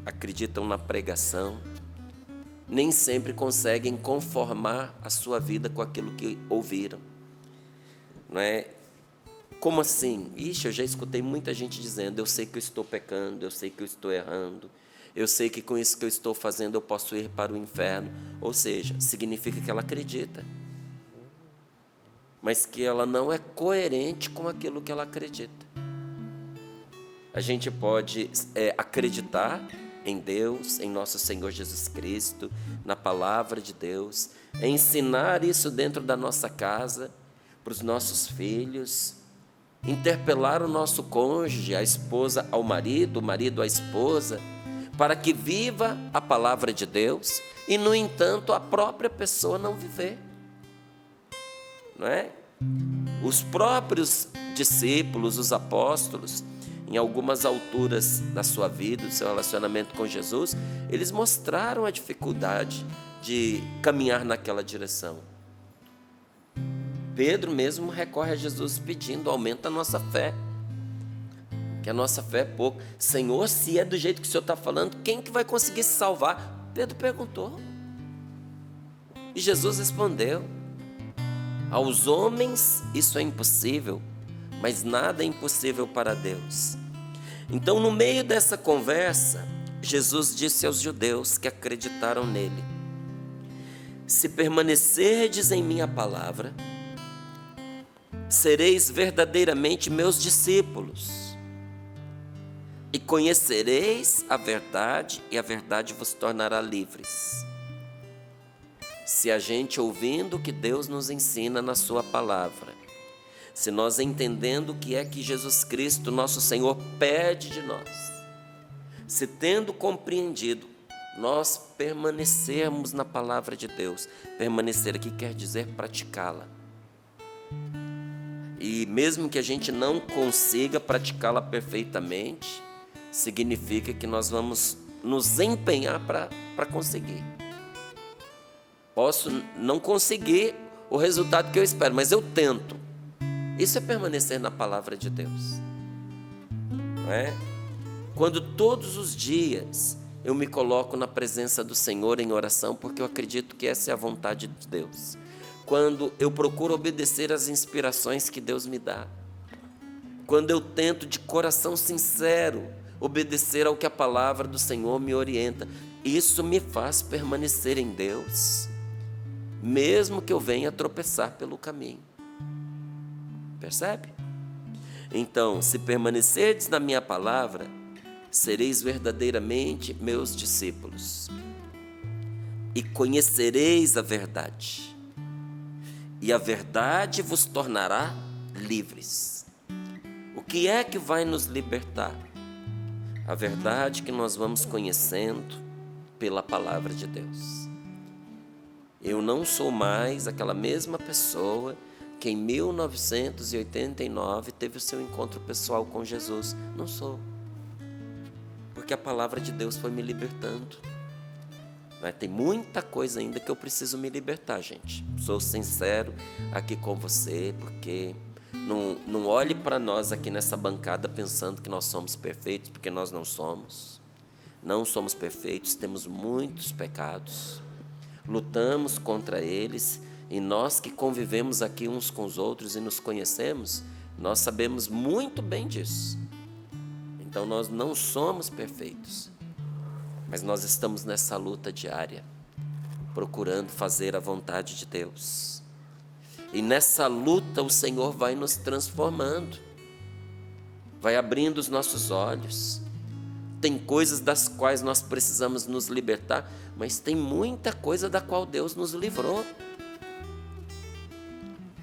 acreditam na pregação, nem sempre conseguem conformar a sua vida com aquilo que ouviram. Não é? Como assim? Ixi, eu já escutei muita gente dizendo: eu sei que eu estou pecando, eu sei que eu estou errando, eu sei que com isso que eu estou fazendo eu posso ir para o inferno. Ou seja, significa que ela acredita, mas que ela não é coerente com aquilo que ela acredita. A gente pode acreditar em Deus, em nosso Senhor Jesus Cristo, na palavra de Deus, ensinar isso dentro da nossa casa, para os nossos filhos, interpelar o nosso cônjuge, a esposa ao marido, o marido à esposa, para que viva a palavra de Deus e, no entanto, a própria pessoa não viver. Não é? Os próprios discípulos, os apóstolos, em algumas alturas da sua vida, do seu relacionamento com Jesus, eles mostraram a dificuldade de caminhar naquela direção. Pedro mesmo recorre a Jesus pedindo: aumenta a nossa fé, que a nossa fé é pouco. Senhor, se é do jeito que o Senhor está falando, quem que vai conseguir se salvar? Pedro perguntou. E Jesus respondeu: aos homens isso é impossível, mas nada é impossível para Deus. Então, no meio dessa conversa, Jesus disse aos judeus que acreditaram nele: se permanecerdes em minha palavra, sereis verdadeiramente meus discípulos, e conhecereis a verdade, e a verdade vos tornará livres. Se a gente ouvindo o que Deus nos ensina na sua palavra, se nós entendendo o que é que Jesus Cristo, nosso Senhor, pede de nós, se tendo compreendido, nós permanecermos na palavra de Deus. Permanecer aqui quer dizer praticá-la. E mesmo que a gente não consiga praticá-la perfeitamente, significa que nós vamos nos empenhar para conseguir. Posso não conseguir o resultado que eu espero, mas eu tento. Isso é permanecer na palavra de Deus. Não é? Quando todos os dias eu me coloco na presença do Senhor em oração, porque eu acredito que essa é a vontade de Deus. Quando eu procuro obedecer às inspirações que Deus me dá. Quando eu tento de coração sincero obedecer ao que a palavra do Senhor me orienta. Isso me faz permanecer em Deus, mesmo que eu venha tropeçar pelo caminho. Percebe? Então, se permanecerdes na minha palavra, sereis verdadeiramente meus discípulos, e conhecereis a verdade, e a verdade vos tornará livres. O que é que vai nos libertar? A verdade que nós vamos conhecendo pela palavra de Deus. Eu não sou mais aquela mesma pessoa que em 1989 teve o seu encontro pessoal com Jesus. Não sou. Porque a palavra de Deus foi me libertando. Mas tem muita coisa ainda que eu preciso me libertar, gente. Sou sincero aqui com você, porque não olhe para nós aqui nessa bancada pensando que nós somos perfeitos, porque nós não somos. Não somos perfeitos, temos muitos pecados. Lutamos contra eles, e nós que convivemos aqui uns com os outros e nos conhecemos, nós sabemos muito bem disso. Então nós não somos perfeitos, mas nós estamos nessa luta diária, procurando fazer a vontade de Deus. E nessa luta o Senhor vai nos transformando, vai abrindo os nossos olhos. Tem coisas das quais nós precisamos nos libertar, mas tem muita coisa da qual Deus nos livrou.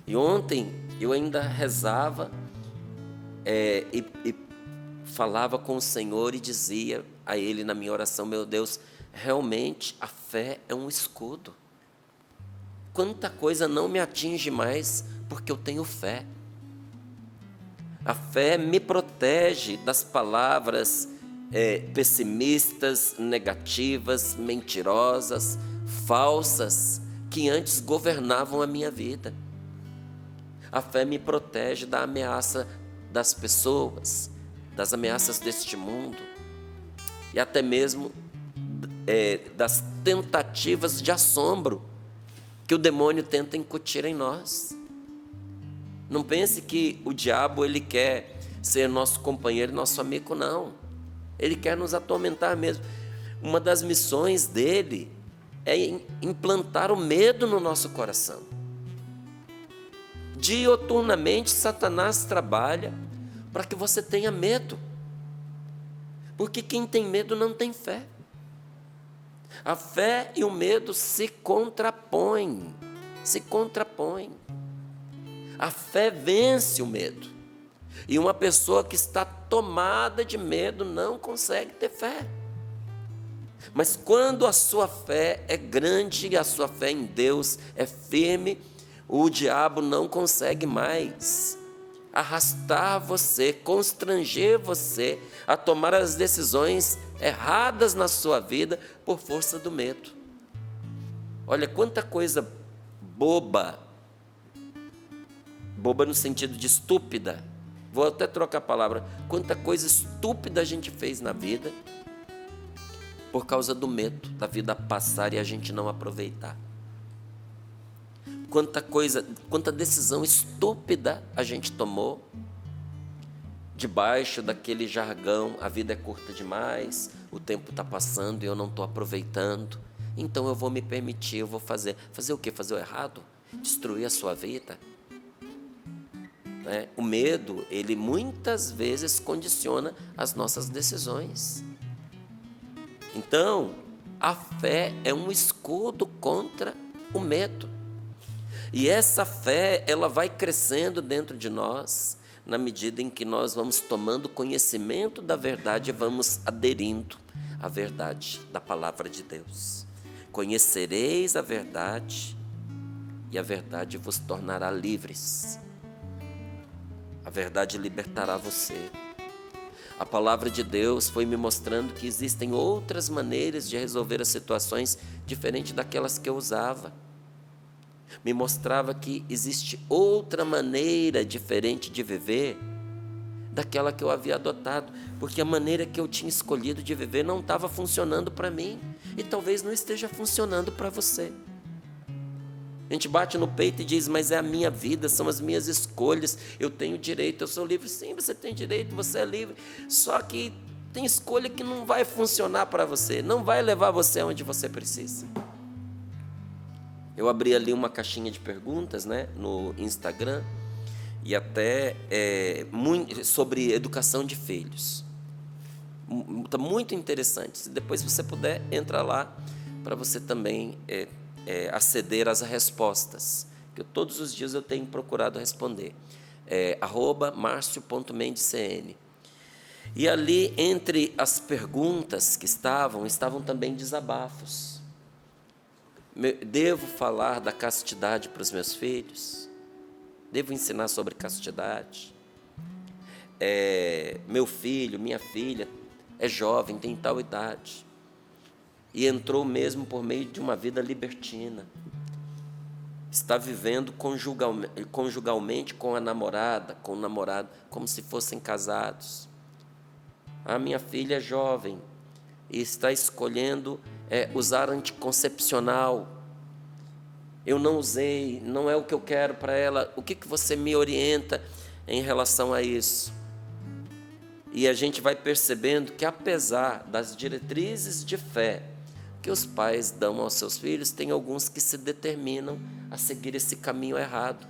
E ontem eu ainda rezava e falava com o Senhor e dizia a Ele na minha oração: meu Deus, realmente a fé é um escudo. Quanta coisa não me atinge mais porque eu tenho fé. A fé me protege das palavras pessimistas, negativas, mentirosas, falsas, que antes governavam a minha vida. A fé me protege da ameaça das pessoas, das ameaças deste mundo, e até mesmo das tentativas de assombro que o demônio tenta incutir em nós. Não pense que o diabo ele quer ser nosso companheiro e nosso amigo, não. Ele quer nos atormentar mesmo. Uma das missões dele é implantar o medo no nosso coração. Dioturnamente, Satanás trabalha para que você tenha medo. Porque quem tem medo não tem fé. A fé e o medo se contrapõem. Se contrapõem. A fé vence o medo. E uma pessoa que está tomada de medo não consegue ter fé. Mas quando a sua fé é grande e a sua fé em Deus é firme, o diabo não consegue mais arrastar você, constranger você a tomar as decisões erradas na sua vida por força do medo. Olha quanta coisa boba no sentido de estúpida, vou até trocar a palavra, quanta coisa estúpida a gente fez na vida por causa do medo da vida passar e a gente não aproveitar. quanta decisão estúpida a gente tomou, debaixo daquele jargão: a vida é curta demais, o tempo está passando e eu não estou aproveitando, então eu vou me permitir, eu vou fazer o quê? Fazer o errado? Destruir a sua vida? Né? O medo, ele muitas vezes condiciona as nossas decisões. Então, a fé é um escudo contra o medo. E essa fé, ela vai crescendo dentro de nós, na medida em que nós vamos tomando conhecimento da verdade e vamos aderindo à verdade da palavra de Deus. Conhecereis a verdade, e a verdade vos tornará livres. A verdade libertará você. A palavra de Deus foi me mostrando que existem outras maneiras de resolver as situações diferentes daquelas que eu usava. Me mostrava que existe outra maneira diferente de viver daquela que eu havia adotado, porque a maneira que eu tinha escolhido de viver não estava funcionando para mim e talvez não esteja funcionando para você. A gente bate no peito e diz: mas é a minha vida, são as minhas escolhas, eu tenho direito, eu sou livre. Sim, você tem direito, você é livre, só que tem escolha que não vai funcionar para você, não vai levar você aonde você precisa. Eu abri ali uma caixinha de perguntas, né, no Instagram, e até sobre educação de filhos. Está muito interessante. Se depois você puder, entra lá para você também aceder às respostas, que todos os dias eu tenho procurado responder. @marcio.mendescn. E ali, entre as perguntas que estavam também desabafos. Devo falar da castidade para os meus filhos? Devo ensinar sobre castidade? Meu filho, minha filha é jovem, tem tal idade, e entrou mesmo por meio de uma vida libertina. Está vivendo conjugalmente com a namorada, com o namorado, como se fossem casados. A minha filha é jovem e está escolhendo usar anticoncepcional. Eu não usei, não é o que eu quero para ela. O que você me orienta em relação a isso? E a gente vai percebendo que, apesar das diretrizes de fé que os pais dão aos seus filhos, tem alguns que se determinam a seguir esse caminho errado.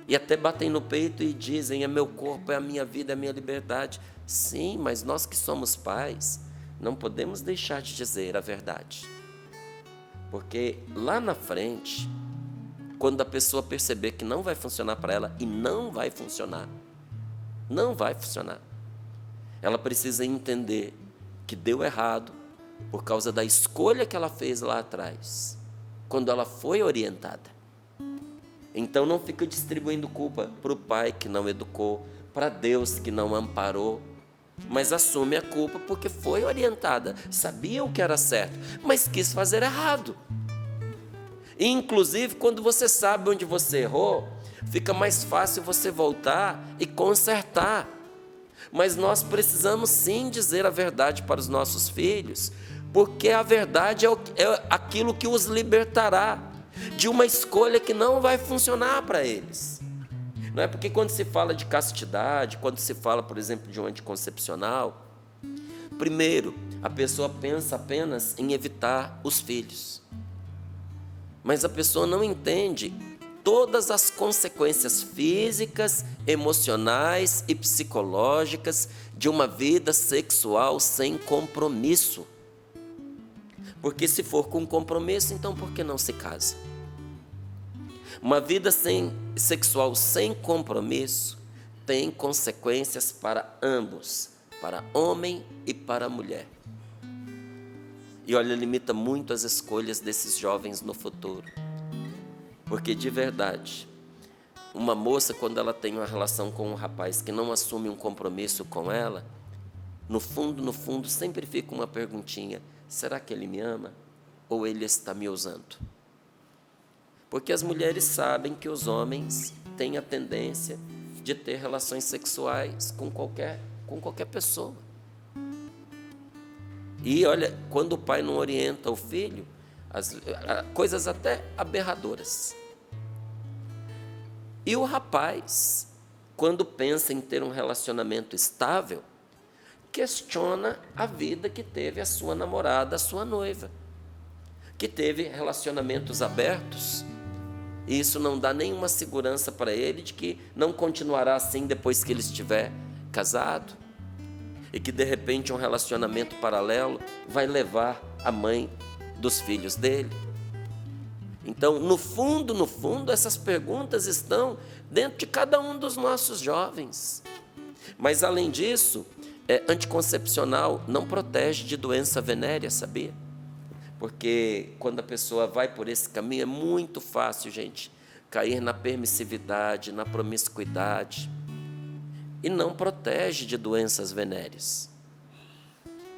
E até batem no peito e dizem: é meu corpo, é a minha vida, é a minha liberdade. Sim, mas nós que somos pais, não podemos deixar de dizer a verdade. Porque lá na frente, quando a pessoa perceber que não vai funcionar para ela, e não vai funcionar, ela precisa entender que deu errado por causa da escolha que ela fez lá atrás, quando ela foi orientada. Então não fica distribuindo culpa para o pai que não educou, para Deus que não amparou, mas assume a culpa porque foi orientada, sabia o que era certo, mas quis fazer errado. E, inclusive, quando você sabe onde você errou, fica mais fácil você voltar e consertar. Mas nós precisamos sim dizer a verdade para os nossos filhos, porque a verdade é aquilo que os libertará de uma escolha que não vai funcionar para eles. Não é porque quando se fala de castidade, quando se fala, por exemplo, de um anticoncepcional, primeiro, a pessoa pensa apenas em evitar os filhos. Mas a pessoa não entende todas as consequências físicas, emocionais e psicológicas de uma vida sexual sem compromisso. Porque se for com compromisso, então por que não se casa? Uma vida sexual sem compromisso tem consequências para ambos, para homem e para mulher. E olha, limita muito as escolhas desses jovens no futuro. Porque de verdade, uma moça, quando ela tem uma relação com um rapaz que não assume um compromisso com ela, no fundo, sempre fica uma perguntinha: será que ele me ama ou ele está me usando? Porque as mulheres sabem que os homens têm a tendência de ter relações sexuais com qualquer pessoa. E olha, quando o pai não orienta o filho, coisas até aberradoras. E o rapaz, quando pensa em ter um relacionamento estável, questiona a vida que teve a sua namorada, a sua noiva, que teve relacionamentos abertos, e isso não dá nenhuma segurança para ele de que não continuará assim depois que ele estiver casado, e que de repente um relacionamento paralelo vai levar a mãe dos filhos dele. Então, no fundo, essas perguntas estão dentro de cada um dos nossos jovens. Mas, além disso, anticoncepcional não protege de doença venérea, sabia? Porque quando a pessoa vai por esse caminho, é muito fácil, gente, cair na permissividade, na promiscuidade, e não protege de doenças venéreas.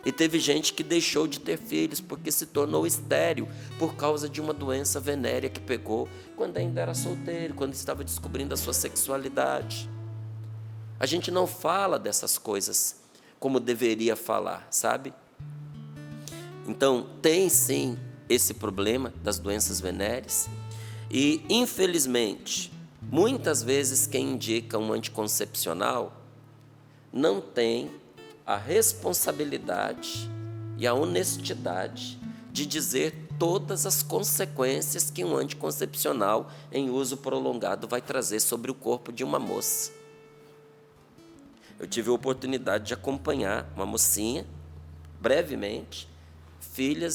E teve gente que deixou de ter filhos porque se tornou estéril por causa de uma doença venérea que pegou quando ainda era solteiro, quando estava descobrindo a sua sexualidade. A gente não fala dessas coisas como deveria falar, sabe? Então, tem sim esse problema das doenças venéreas e, infelizmente, muitas vezes quem indica um anticoncepcional não tem a responsabilidade e a honestidade de dizer todas as consequências que um anticoncepcional em uso prolongado vai trazer sobre o corpo de uma moça. Eu tive a oportunidade de acompanhar uma mocinha, brevemente, filha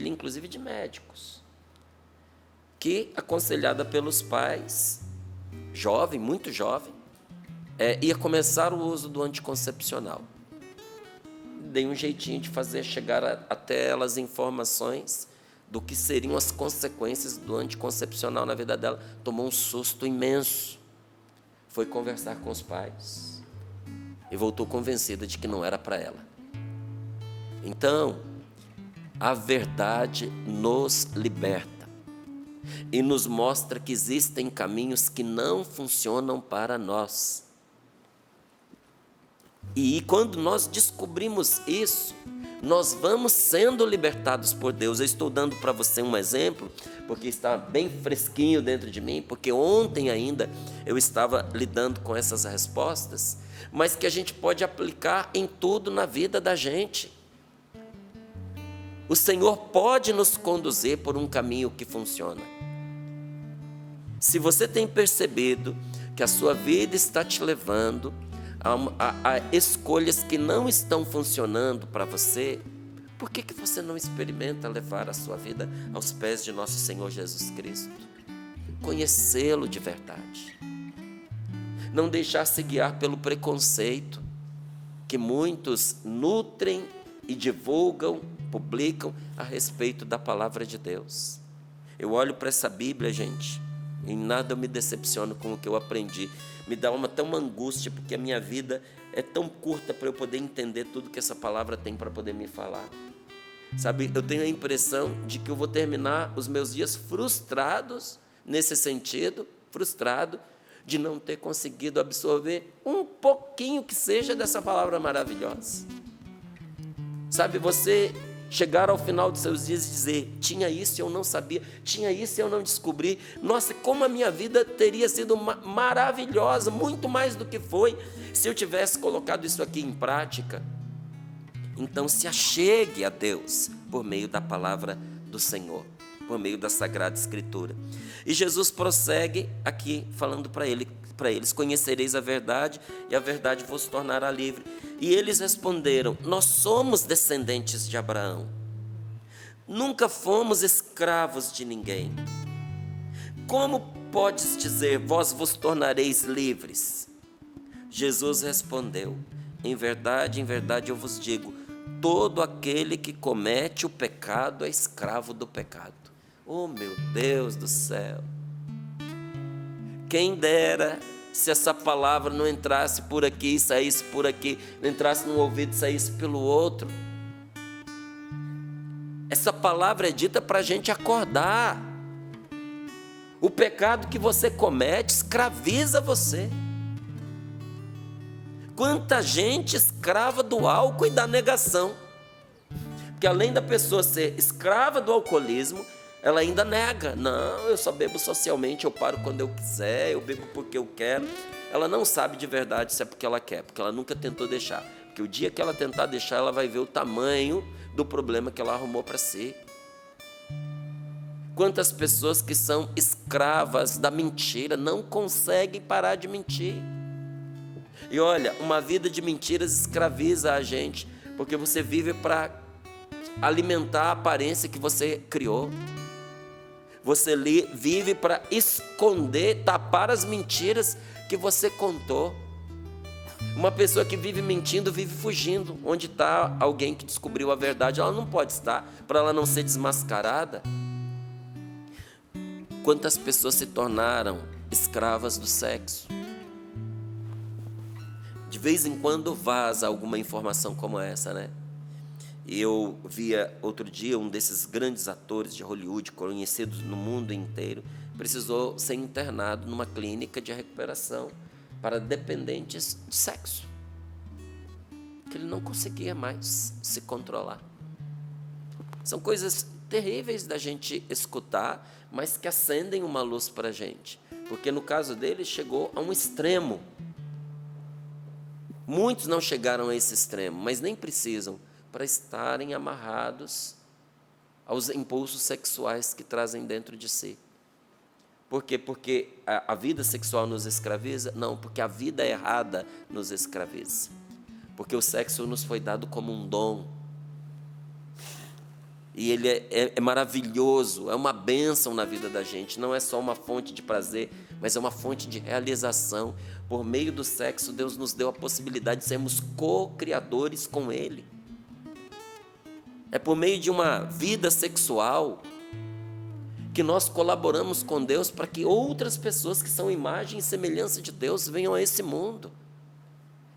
inclusive de médicos, que, aconselhada pelos pais, jovem, muito jovem, ia começar o uso do anticoncepcional. Dei um jeitinho de fazer chegar até elas informações do que seriam as consequências do anticoncepcional na vida dela. Tomou um susto imenso. Foi conversar com os pais e voltou convencida de que não era para ela. Então, a verdade nos liberta e nos mostra que existem caminhos que não funcionam para nós. E quando nós descobrimos isso, nós vamos sendo libertados por Deus. Eu estou dando para você um exemplo, porque está bem fresquinho dentro de mim, porque ontem ainda eu estava lidando com essas respostas, mas que a gente pode aplicar em tudo na vida da gente. O Senhor pode nos conduzir por um caminho que funciona. Se você tem percebido que a sua vida está te levando a escolhas que não estão funcionando para você, por que você não experimenta levar a sua vida aos pés de nosso Senhor Jesus Cristo? Conhecê-lo de verdade. Não deixar-se guiar pelo preconceito que muitos nutrem e divulgam, publicam a respeito da palavra de Deus. Eu olho para essa Bíblia, gente, em nada eu me decepciono com o que eu aprendi. Me dá até uma angústia, porque a minha vida é tão curta para eu poder entender tudo que essa palavra tem para poder me falar. Sabe, eu tenho a impressão de que eu vou terminar os meus dias frustrados, nesse sentido, frustrado, de não ter conseguido absorver um pouquinho que seja dessa palavra maravilhosa. Sabe, você chegar ao final dos seus dias e dizer, tinha isso e eu não sabia, tinha isso e eu não descobri. Nossa, como a minha vida teria sido maravilhosa, muito mais do que foi, se eu tivesse colocado isso aqui em prática. Então se achegue a Deus por meio da palavra do Senhor, por meio da Sagrada Escritura. E Jesus prossegue aqui falando para eles, conhecereis a verdade e a verdade vos tornará livre. E eles responderam, nós somos descendentes de Abraão, nunca fomos escravos de ninguém. Como podes dizer, vós vos tornareis livres? Jesus respondeu, em verdade eu vos digo, todo aquele que comete o pecado é escravo do pecado. Oh meu Deus do céu! Quem dera se essa palavra não entrasse por aqui e saísse por aqui, não entrasse num ouvido e saísse pelo outro. Essa palavra é dita para a gente acordar. O pecado que você comete escraviza você. Quanta gente escrava do álcool e da negação. Porque além da pessoa ser escrava do alcoolismo, Ela ainda nega. Não, eu só bebo socialmente, eu paro quando eu quiser, eu bebo porque eu quero. Ela não sabe de verdade se é porque ela quer, porque ela nunca tentou deixar. Porque o dia que ela tentar deixar, ela vai ver o tamanho do problema que ela arrumou para si. Quantas pessoas que são escravas da mentira não conseguem parar de mentir. E olha, uma vida de mentiras escraviza a gente, porque você vive para alimentar a aparência que você criou. Você vive para esconder, tapar as mentiras que você contou. Uma pessoa que vive mentindo, vive fugindo. Onde está alguém que descobriu a verdade, ela não pode estar, para ela não ser desmascarada. Quantas pessoas se tornaram escravas do sexo? De vez em quando vaza alguma informação como essa, né? Eu via outro dia um desses grandes atores de Hollywood, conhecidos no mundo inteiro, precisou ser internado numa clínica de recuperação para dependentes de sexo. Que ele não conseguia mais se controlar. São coisas terríveis da gente escutar, mas que acendem uma luz para a gente. Porque no caso dele chegou a um extremo. Muitos não chegaram a esse extremo, mas nem precisam, para estarem amarrados aos impulsos sexuais que trazem dentro de si. Por quê? Porque a vida sexual nos escraviza? Não, porque a vida errada nos escraviza. Porque o sexo nos foi dado como um dom. E ele é maravilhoso, é uma bênção na vida da gente. Não é só uma fonte de prazer, mas é uma fonte de realização. Por meio do sexo, Deus nos deu a possibilidade de sermos co-criadores com Ele. É por meio de uma vida sexual que nós colaboramos com Deus para que outras pessoas que são imagem e semelhança de Deus venham a esse mundo.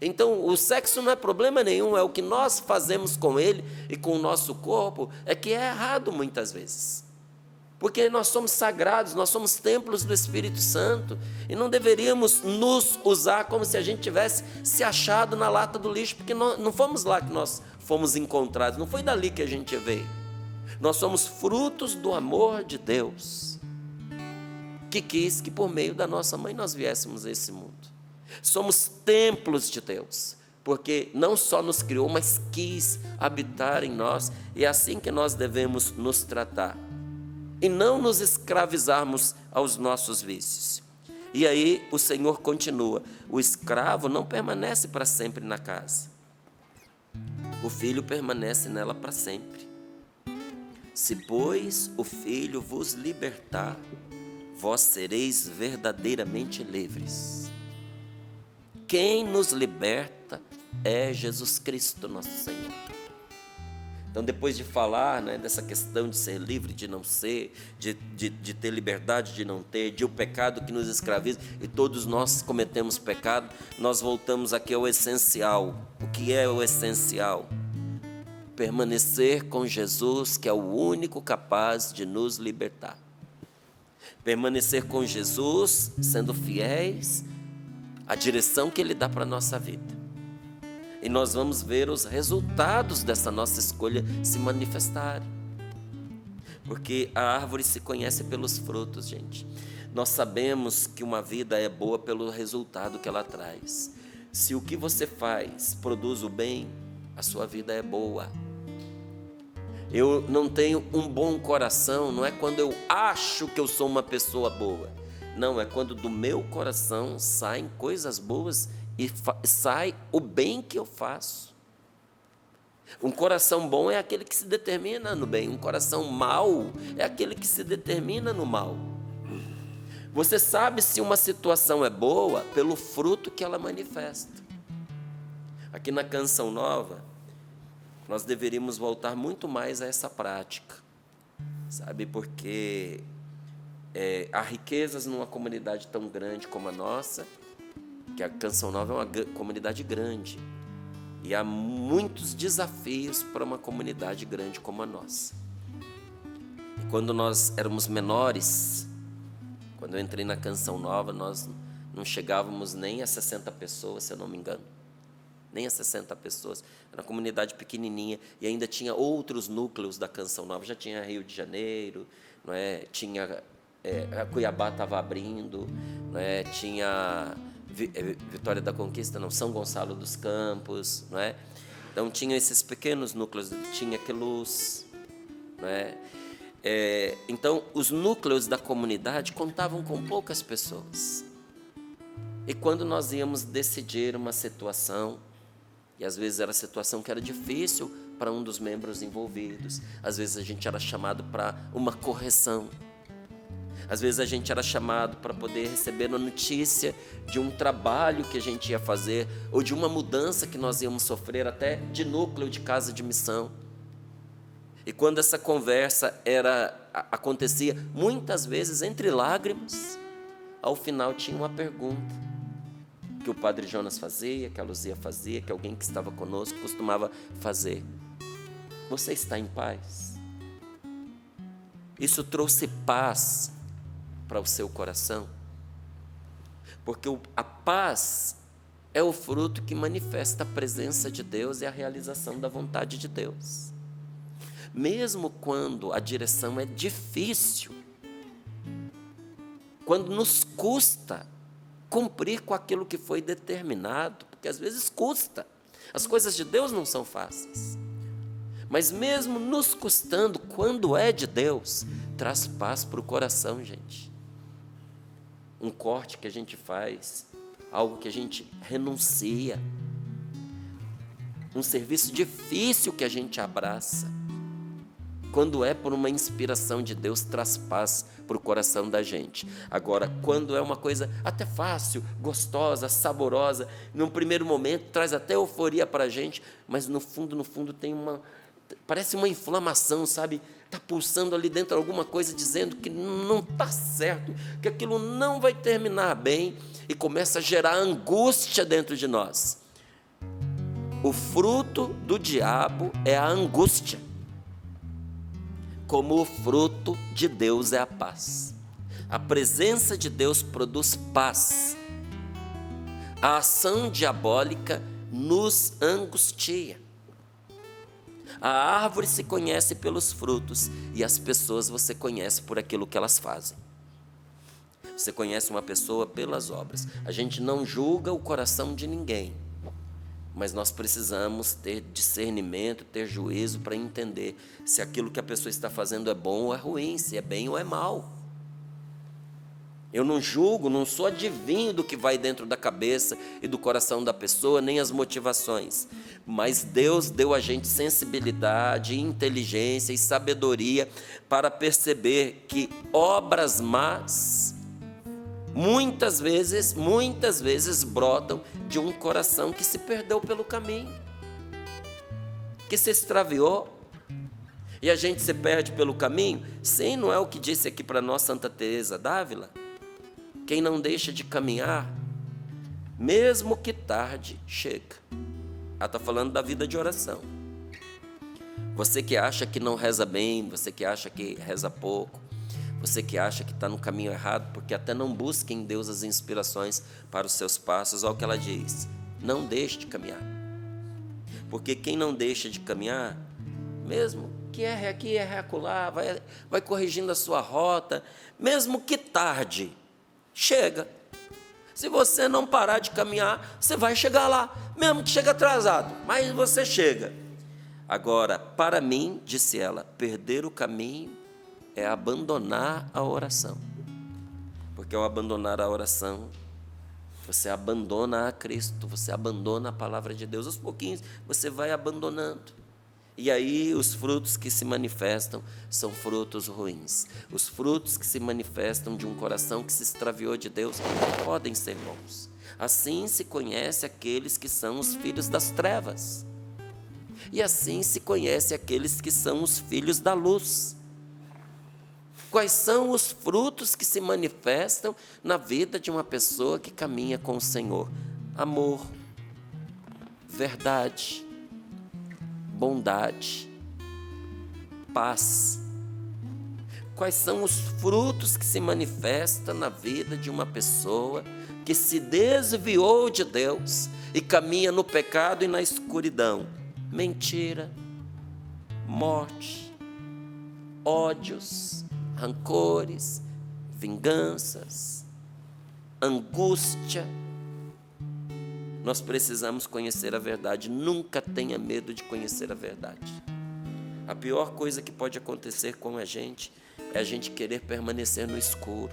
Então, o sexo não é problema nenhum, é o que nós fazemos com ele e com o nosso corpo, é que é errado muitas vezes. Porque nós somos sagrados, nós somos templos do Espírito Santo, e não deveríamos nos usar como se a gente tivesse se achado na lata do lixo, porque não fomos lá que nós fomos encontrados, não foi dali que a gente veio. Nós somos frutos do amor de Deus, que quis que por meio da nossa mãe nós viéssemos a esse mundo. Somos templos de Deus, porque não só nos criou, mas quis habitar em nós, e é assim que nós devemos nos tratar, e não nos escravizarmos aos nossos vícios. E aí o Senhor continua: o escravo não permanece para sempre na casa, o filho permanece nela para sempre. Se, pois, o Filho vos libertar, vós sereis verdadeiramente livres. Quem nos liberta é Jesus Cristo, nosso Senhor. Então, depois de falar, né, dessa questão de ser livre, de não ser, de ter liberdade, de não ter, de o pecado que nos escraviza, e todos nós cometemos pecado, nós voltamos aqui ao essencial. O que é o essencial? Permanecer com Jesus, que é o único capaz de nos libertar. Permanecer com Jesus, sendo fiéis à direção que Ele dá para a nossa vida. E nós vamos ver os resultados dessa nossa escolha se manifestarem. Porque a árvore se conhece pelos frutos, gente. Nós sabemos que uma vida é boa pelo resultado que ela traz. Se o que você faz produz o bem, a sua vida é boa. Eu não tenho um bom coração, não é quando eu acho que eu sou uma pessoa boa. Não, é quando do meu coração saem coisas boas e sai o bem que eu faço. Um coração bom é aquele que se determina no bem. Um coração mau é aquele que se determina no mal. Você sabe se uma situação é boa pelo fruto que ela manifesta. Aqui na Canção Nova, nós deveríamos voltar muito mais a essa prática, sabe? Porque há riquezas numa comunidade tão grande como a nossa, que a Canção Nova é uma comunidade grande, e há muitos desafios para uma comunidade grande como a nossa. E quando nós éramos menores, quando eu entrei na Canção Nova, nós não chegávamos nem a 60 pessoas, se eu não me engano. Nem a 60 pessoas, era uma comunidade pequenininha, e ainda tinha outros núcleos da Canção Nova, já tinha Rio de Janeiro, não é? Tinha a Cuiabá estava abrindo, não é? Tinha Vitória da Conquista, não, São Gonçalo dos Campos, não é? Então tinha esses pequenos núcleos, tinha Queluz, não é? Então os núcleos da comunidade contavam com poucas pessoas. E quando nós íamos decidir uma situação, e às vezes era situação que era difícil para um dos membros envolvidos, às vezes a gente era chamado para uma correção, às vezes a gente era chamado para poder receber a notícia de um trabalho que a gente ia fazer, ou de uma mudança que nós íamos sofrer, até de núcleo de casa de missão. E quando essa conversa acontecia, muitas vezes entre lágrimas, ao final tinha uma pergunta que o Padre Jonas fazia, que a Luzia fazia, que alguém que estava conosco costumava fazer: você está em paz? Isso trouxe paz para o seu coração? Porque a paz é o fruto que manifesta a presença de Deus e a realização da vontade de Deus. Mesmo quando a direção é difícil, quando nos custa cumprir com aquilo que foi determinado, porque às vezes custa, as coisas de Deus não são fáceis, mas mesmo nos custando, quando é de Deus, traz paz para o coração, gente. Um corte que a gente faz, algo que a gente renuncia, um serviço difícil que a gente abraça, quando é por uma inspiração de Deus, traz paz para o coração da gente. Agora, quando é uma coisa até fácil, gostosa, saborosa, num primeiro momento traz até euforia para a gente, mas no fundo tem parece uma inflamação, sabe? Está pulsando ali dentro alguma coisa dizendo que não está certo, que aquilo não vai terminar bem, e começa a gerar angústia dentro de nós. O fruto do diabo é a angústia, como o fruto de Deus é a paz. A presença de Deus produz paz. A ação diabólica nos angustia. A árvore se conhece pelos frutos, e as pessoas você conhece por aquilo que elas fazem. Você conhece uma pessoa pelas obras. A gente não julga o coração de ninguém, mas nós precisamos ter discernimento, ter juízo para entender se aquilo que a pessoa está fazendo é bom ou é ruim, se é bem ou é mal. Eu não julgo, não sou adivinho do que vai dentro da cabeça e do coração da pessoa, nem as motivações. Mas Deus deu a gente sensibilidade, inteligência e sabedoria para perceber que obras más, muitas vezes brotam de um coração que se perdeu pelo caminho, que se extraviou. E a gente se perde pelo caminho? Sim, não é o que disse aqui para nós Santa Teresa d'Ávila? Quem não deixa de caminhar, mesmo que tarde, chega. Ela está falando da vida de oração. Você que acha que não reza bem, você que acha que reza pouco, você que acha que está no caminho errado, porque até não busca em Deus as inspirações para os seus passos, olha o que ela diz: não deixe de caminhar. Porque quem não deixa de caminhar, mesmo que erre aqui, erre acolá, vai corrigindo a sua rota, mesmo que tarde, chega. Se você não parar de caminhar, você vai chegar lá, mesmo que chegue atrasado, mas você chega. Agora, para mim, disse ela, perder o caminho é abandonar a oração. Porque ao abandonar a oração, você abandona a Cristo, você abandona a palavra de Deus. Aos pouquinhos, você vai abandonando. E aí os frutos que se manifestam são frutos ruins. Os frutos que se manifestam de um coração que se extraviou de Deus podem ser bons. Assim se conhece aqueles que são os filhos das trevas. E assim se conhece aqueles que são os filhos da luz. Quais são os frutos que se manifestam na vida de uma pessoa que caminha com o Senhor? Amor, verdade, bondade, paz. Quais são os frutos que se manifestam na vida de uma pessoa que se desviou de Deus e caminha no pecado e na escuridão? Mentira, morte, ódios, rancores, vinganças, angústia. Nós precisamos conhecer a verdade. Nunca tenha medo de conhecer a verdade. A pior coisa que pode acontecer com a gente é a gente querer permanecer no escuro.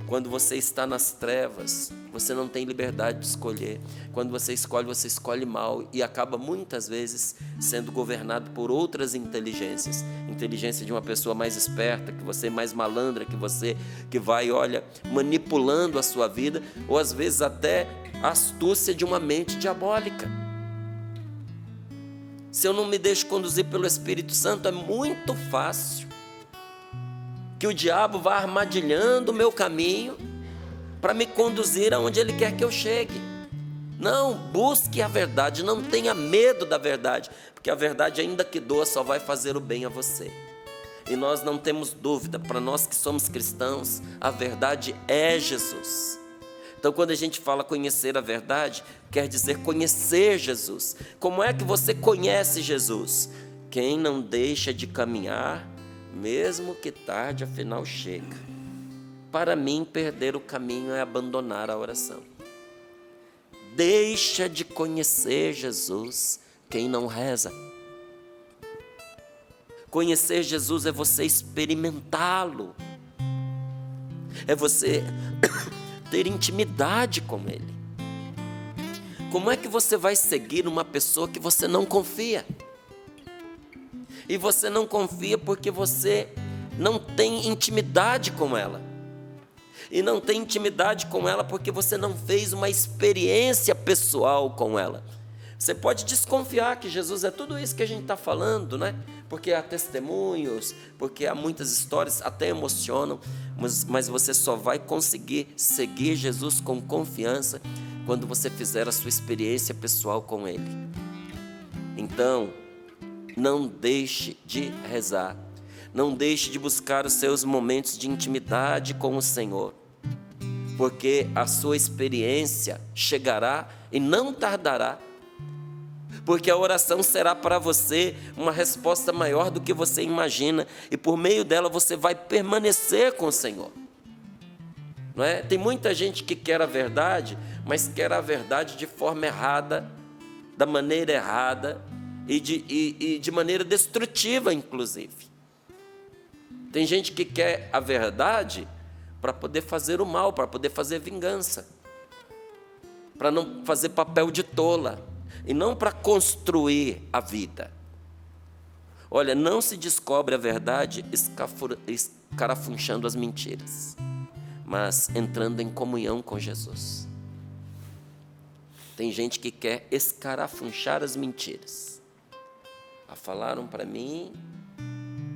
Quando você está nas trevas, você não tem liberdade de escolher. Quando você escolhe mal e acaba muitas vezes sendo governado por outras inteligências. Inteligência de uma pessoa mais esperta que você, mais malandra que você, que vai, manipulando a sua vida, ou às vezes até a astúcia de uma mente diabólica. Se eu não me deixo conduzir pelo Espírito Santo, é muito fácil que o diabo vá armadilhando o meu caminho para me conduzir aonde ele quer que eu chegue. Não, busque a verdade, não tenha medo da verdade, porque a verdade, ainda que doa, só vai fazer o bem a você. E nós não temos dúvida, para nós que somos cristãos, a verdade é Jesus. Então, quando a gente fala conhecer a verdade, quer dizer conhecer Jesus. Como é que você conhece Jesus? Quem não deixa de caminhar, mesmo que tarde, afinal chega. Para mim, perder o caminho é abandonar a oração. Deixa de conhecer Jesus quem não reza. Conhecer Jesus é você experimentá-lo. É você ter intimidade com Ele. Como é que você vai seguir uma pessoa que você não confia? E você não confia porque você não tem intimidade com ela. E não tem intimidade com ela porque você não fez uma experiência pessoal com ela. Você pode desconfiar que Jesus é tudo isso que a gente está falando, né? Porque há testemunhos, porque há muitas histórias, até emocionam, mas você só vai conseguir seguir Jesus com confiança quando você fizer a sua experiência pessoal com Ele. Então, não deixe de rezar, não deixe de buscar os seus momentos de intimidade com o Senhor, porque a sua experiência chegará e não tardará, porque a oração será para você uma resposta maior do que você imagina, e por meio dela você vai permanecer com o Senhor. Não é? Tem muita gente que quer a verdade, mas quer a verdade de forma errada, da maneira errada, e de maneira destrutiva, inclusive. Tem gente que quer a verdade para poder fazer o mal, para poder fazer vingança, para não fazer papel de tola, e não para construir a vida. Olha, não se descobre a verdade escarafunchando as mentiras, mas entrando em comunhão com Jesus. Tem gente que quer escarafunchar as mentiras. Falaram para mim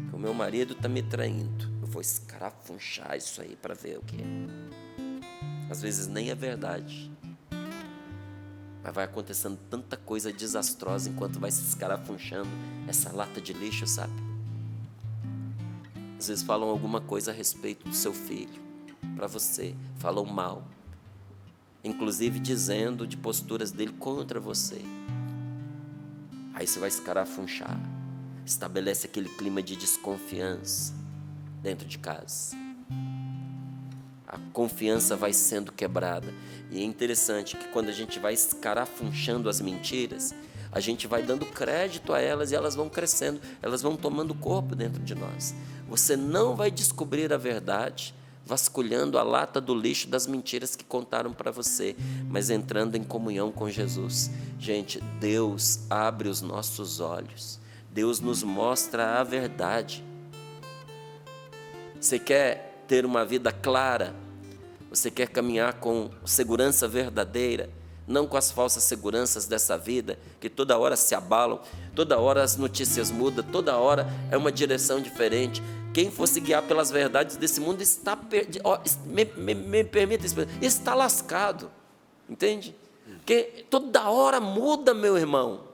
que o meu marido está me traindo. Eu vou escarafunchar isso aí para ver o que é. Às vezes nem é verdade. Mas vai acontecendo tanta coisa desastrosa enquanto vai se escarafunchando essa lata de lixo, sabe? Às vezes falam alguma coisa a respeito do seu filho, para você, falam mal, inclusive dizendo de posturas dele contra você. Aí você vai escarafunchar, estabelece aquele clima de desconfiança dentro de casa. A confiança vai sendo quebrada. E é interessante que quando a gente vai escarafunchando as mentiras, a gente vai dando crédito a elas e elas vão crescendo, elas vão tomando corpo dentro de nós. Você não vai descobrir a verdade vasculhando a lata do lixo das mentiras que contaram para você, mas entrando em comunhão com Jesus. Gente, Deus abre os nossos olhos, Deus nos mostra a verdade. Você quer ter uma vida clara? Você quer caminhar com segurança verdadeira, não com as falsas seguranças dessa vida, que toda hora se abalam, toda hora as notícias mudam, toda hora é uma direção diferente. Quem for se guiar pelas verdades desse mundo está perdido, me permita expressar, está lascado, entende? Porque toda hora muda, meu irmão.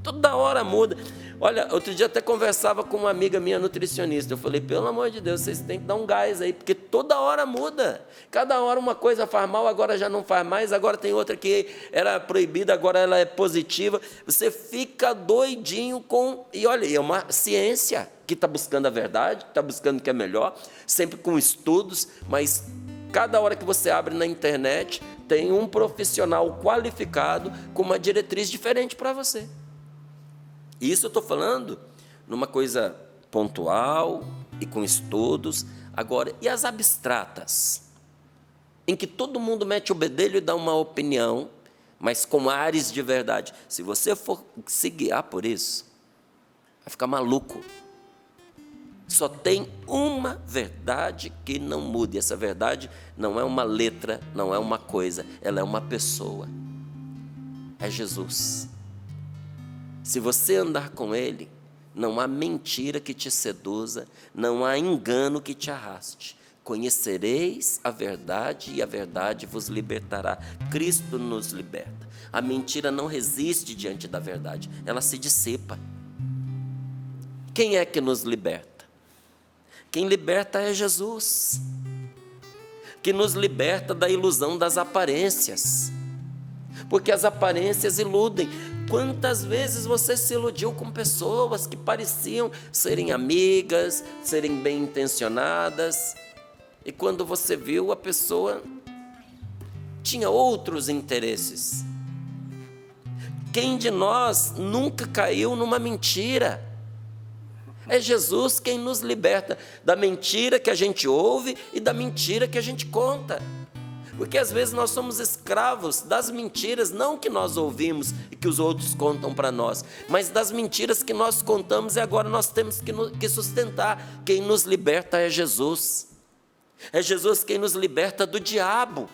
Toda hora muda. Olha, outro dia até conversava com uma amiga minha nutricionista. Eu falei, pelo amor de Deus, vocês têm que dar um gás aí, porque toda hora muda. Cada hora uma coisa faz mal, agora já não faz mais, agora tem outra que era proibida, agora ela é positiva. Você fica doidinho com... E olha, é uma ciência que está buscando a verdade, está buscando o que é melhor, sempre com estudos, mas cada hora que você abre na internet, tem um profissional qualificado com uma diretriz diferente para você. Isso eu estou falando numa coisa pontual e com estudos. Agora, e as abstratas? Em que todo mundo mete o bedelho e dá uma opinião, mas com ares de verdade. Se você for se guiar por isso, vai ficar maluco. Só tem uma verdade que não muda. E essa verdade não é uma letra, não é uma coisa, ela é uma pessoa. É Jesus. Se você andar com Ele, não há mentira que te seduza, não há engano que te arraste. Conhecereis a verdade e a verdade vos libertará. Cristo nos liberta. A mentira não resiste diante da verdade, ela se dissipa. Quem é que nos liberta? Quem liberta é Jesus, que nos liberta da ilusão das aparências, porque as aparências iludem. Quantas vezes você se iludiu com pessoas que pareciam serem amigas, serem bem intencionadas, e quando você viu, a pessoa tinha outros interesses. Quem de nós nunca caiu numa mentira? É Jesus quem nos liberta da mentira que a gente ouve e da mentira que a gente conta. Porque às vezes nós somos escravos das mentiras, não que nós ouvimos e que os outros contam para nós, mas das mentiras que nós contamos e agora nós temos que sustentar. Quem nos liberta é Jesus. É Jesus quem nos liberta do diabo,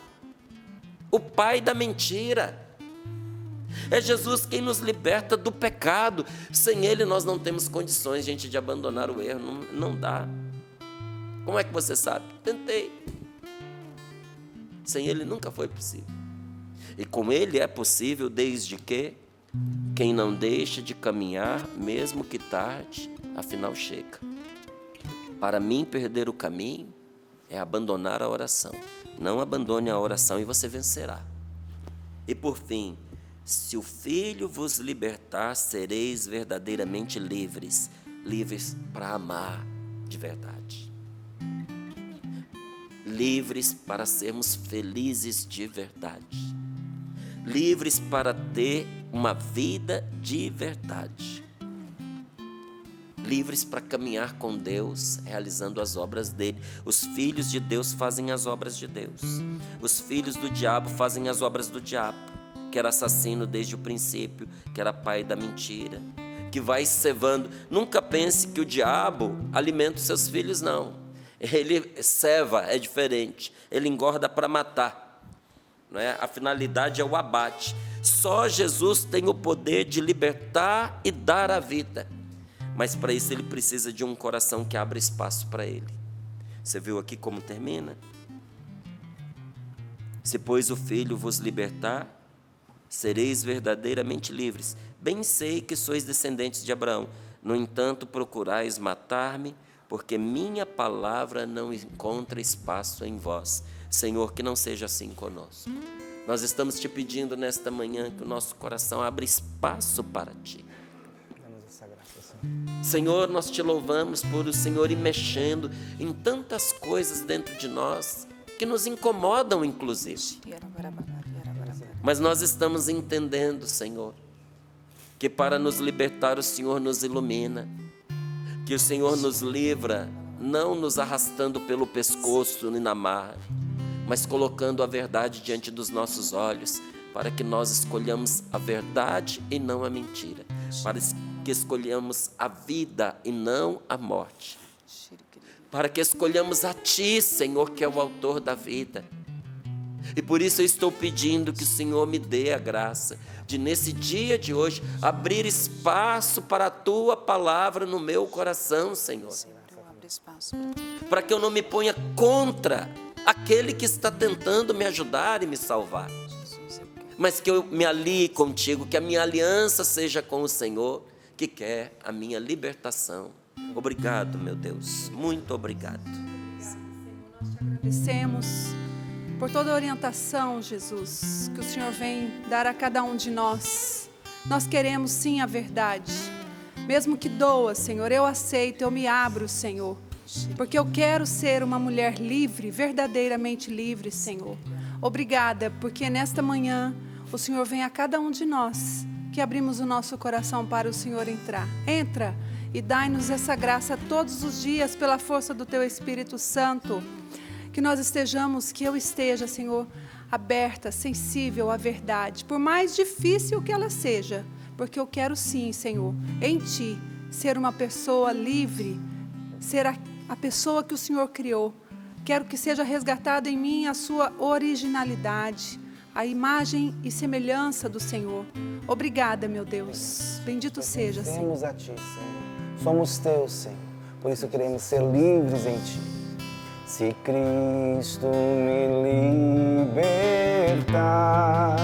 o pai da mentira. É Jesus quem nos liberta do pecado. Sem Ele nós não temos condições, gente, de abandonar o erro. Não dá. Como é que você sabe? Tentei. Sem Ele nunca foi possível. E com Ele é possível desde que quem não deixa de caminhar, mesmo que tarde, afinal chega. Para mim, perder o caminho é abandonar a oração. Não abandone a oração e você vencerá. E por fim, se o Filho vos libertar, sereis verdadeiramente livres. Livres para amar de verdade. Livres para sermos felizes de verdade. Livres para ter uma vida de verdade. Livres para caminhar com Deus, realizando as obras dele. Os filhos de Deus fazem as obras de Deus. Os filhos do diabo fazem as obras do diabo, que era assassino desde o princípio, que era pai da mentira, que vai cevando. Nunca pense que o diabo alimenta os seus filhos, não. Ele ceva, é diferente. Ele engorda para matar, não é? A finalidade é o abate. Só Jesus tem o poder de libertar e dar a vida. Mas para isso ele precisa de um coração que abra espaço para ele. Você viu aqui como termina? Se pois o Filho vos libertar, sereis verdadeiramente livres. Bem sei que sois descendentes de Abraão. No entanto, procurais matar-me, porque minha palavra não encontra espaço em vós. Senhor, que não seja assim conosco. Nós estamos te pedindo nesta manhã que o nosso coração abra espaço para ti. Senhor, nós te louvamos por o Senhor ir mexendo em tantas coisas dentro de nós que nos incomodam, inclusive. Mas nós estamos entendendo, Senhor, que para nos libertar o Senhor nos ilumina, que o Senhor nos livra, não nos arrastando pelo pescoço e na marra, mas colocando a verdade diante dos nossos olhos, para que nós escolhamos a verdade e não a mentira, para que escolhamos a vida e não a morte, para que escolhamos a Ti, Senhor, que é o autor da vida. E por isso eu estou pedindo que o Senhor me dê a graça de, nesse dia de hoje, abrir espaço para a Tua palavra no meu coração, Senhor. Para que eu não me ponha contra aquele que está tentando me ajudar e me salvar. mas que eu me alie contigo, que a minha aliança seja com o Senhor, que quer a minha libertação. Obrigado, meu Deus, muito obrigado. Agradecemos por toda a orientação, Jesus, que o Senhor vem dar a cada um de nós. Nós queremos sim a verdade, mesmo que doa, Senhor, eu aceito, eu me abro, Senhor, porque eu quero ser uma mulher livre, verdadeiramente livre, Senhor. Obrigada, porque nesta manhã o Senhor vem a cada um de nós, que abrimos o nosso coração para o Senhor entrar. Entra e dai-nos essa graça todos os dias pela força do Teu Espírito Santo. Que nós estejamos, que eu esteja, Senhor, aberta, sensível à verdade, por mais difícil que ela seja, porque eu quero sim, Senhor, em Ti, ser uma pessoa livre, ser a pessoa que o Senhor criou. Quero que seja resgatada em mim a Sua originalidade, a imagem e semelhança do Senhor. Obrigada, meu Deus. Bendito seja, Senhor. Pertencemos a Ti, Senhor. Somos Teus, Senhor. Por isso queremos ser livres em Ti. Se Cristo me libertar,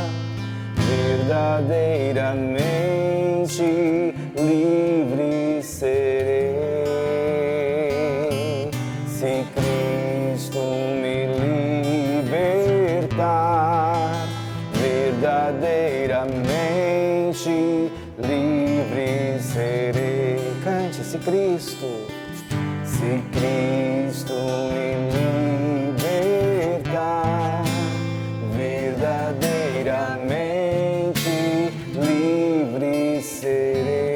verdadeiramente livre serei. Se Cristo me libertar, verdadeiramente livre serei. Cante, se Cristo me libertar, verdadeiramente livre serei.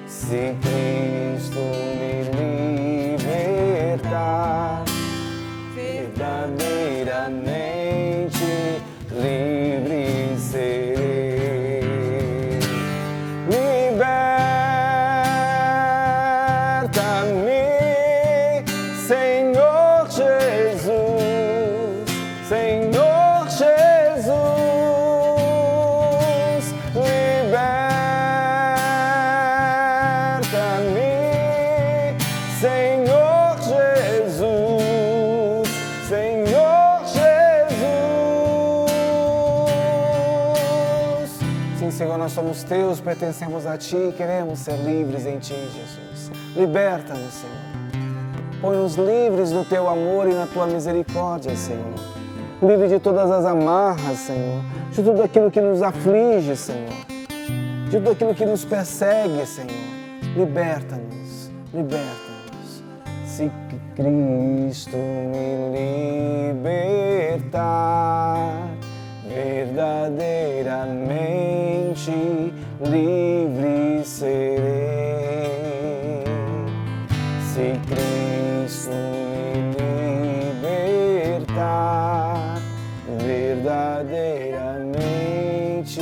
Se Cristo me libertar, verdadeiramente livre serei. Senhor Jesus, Senhor Jesus, liberta-me. Senhor Jesus, Senhor Jesus. Sim, Senhor, nós somos Teus, pertencemos a Ti, queremos ser livres em Ti, Jesus. Liberta-nos, Senhor. Põe-nos livres no Teu amor e na Tua misericórdia, Senhor. Livre de todas as amarras, Senhor. De tudo aquilo que nos aflige, Senhor. De tudo aquilo que nos persegue, Senhor. Liberta-nos, liberta-nos. Se Cristo me libertar, verdadeiramente livre serei. Se Cristo me libertar, verdadeiramente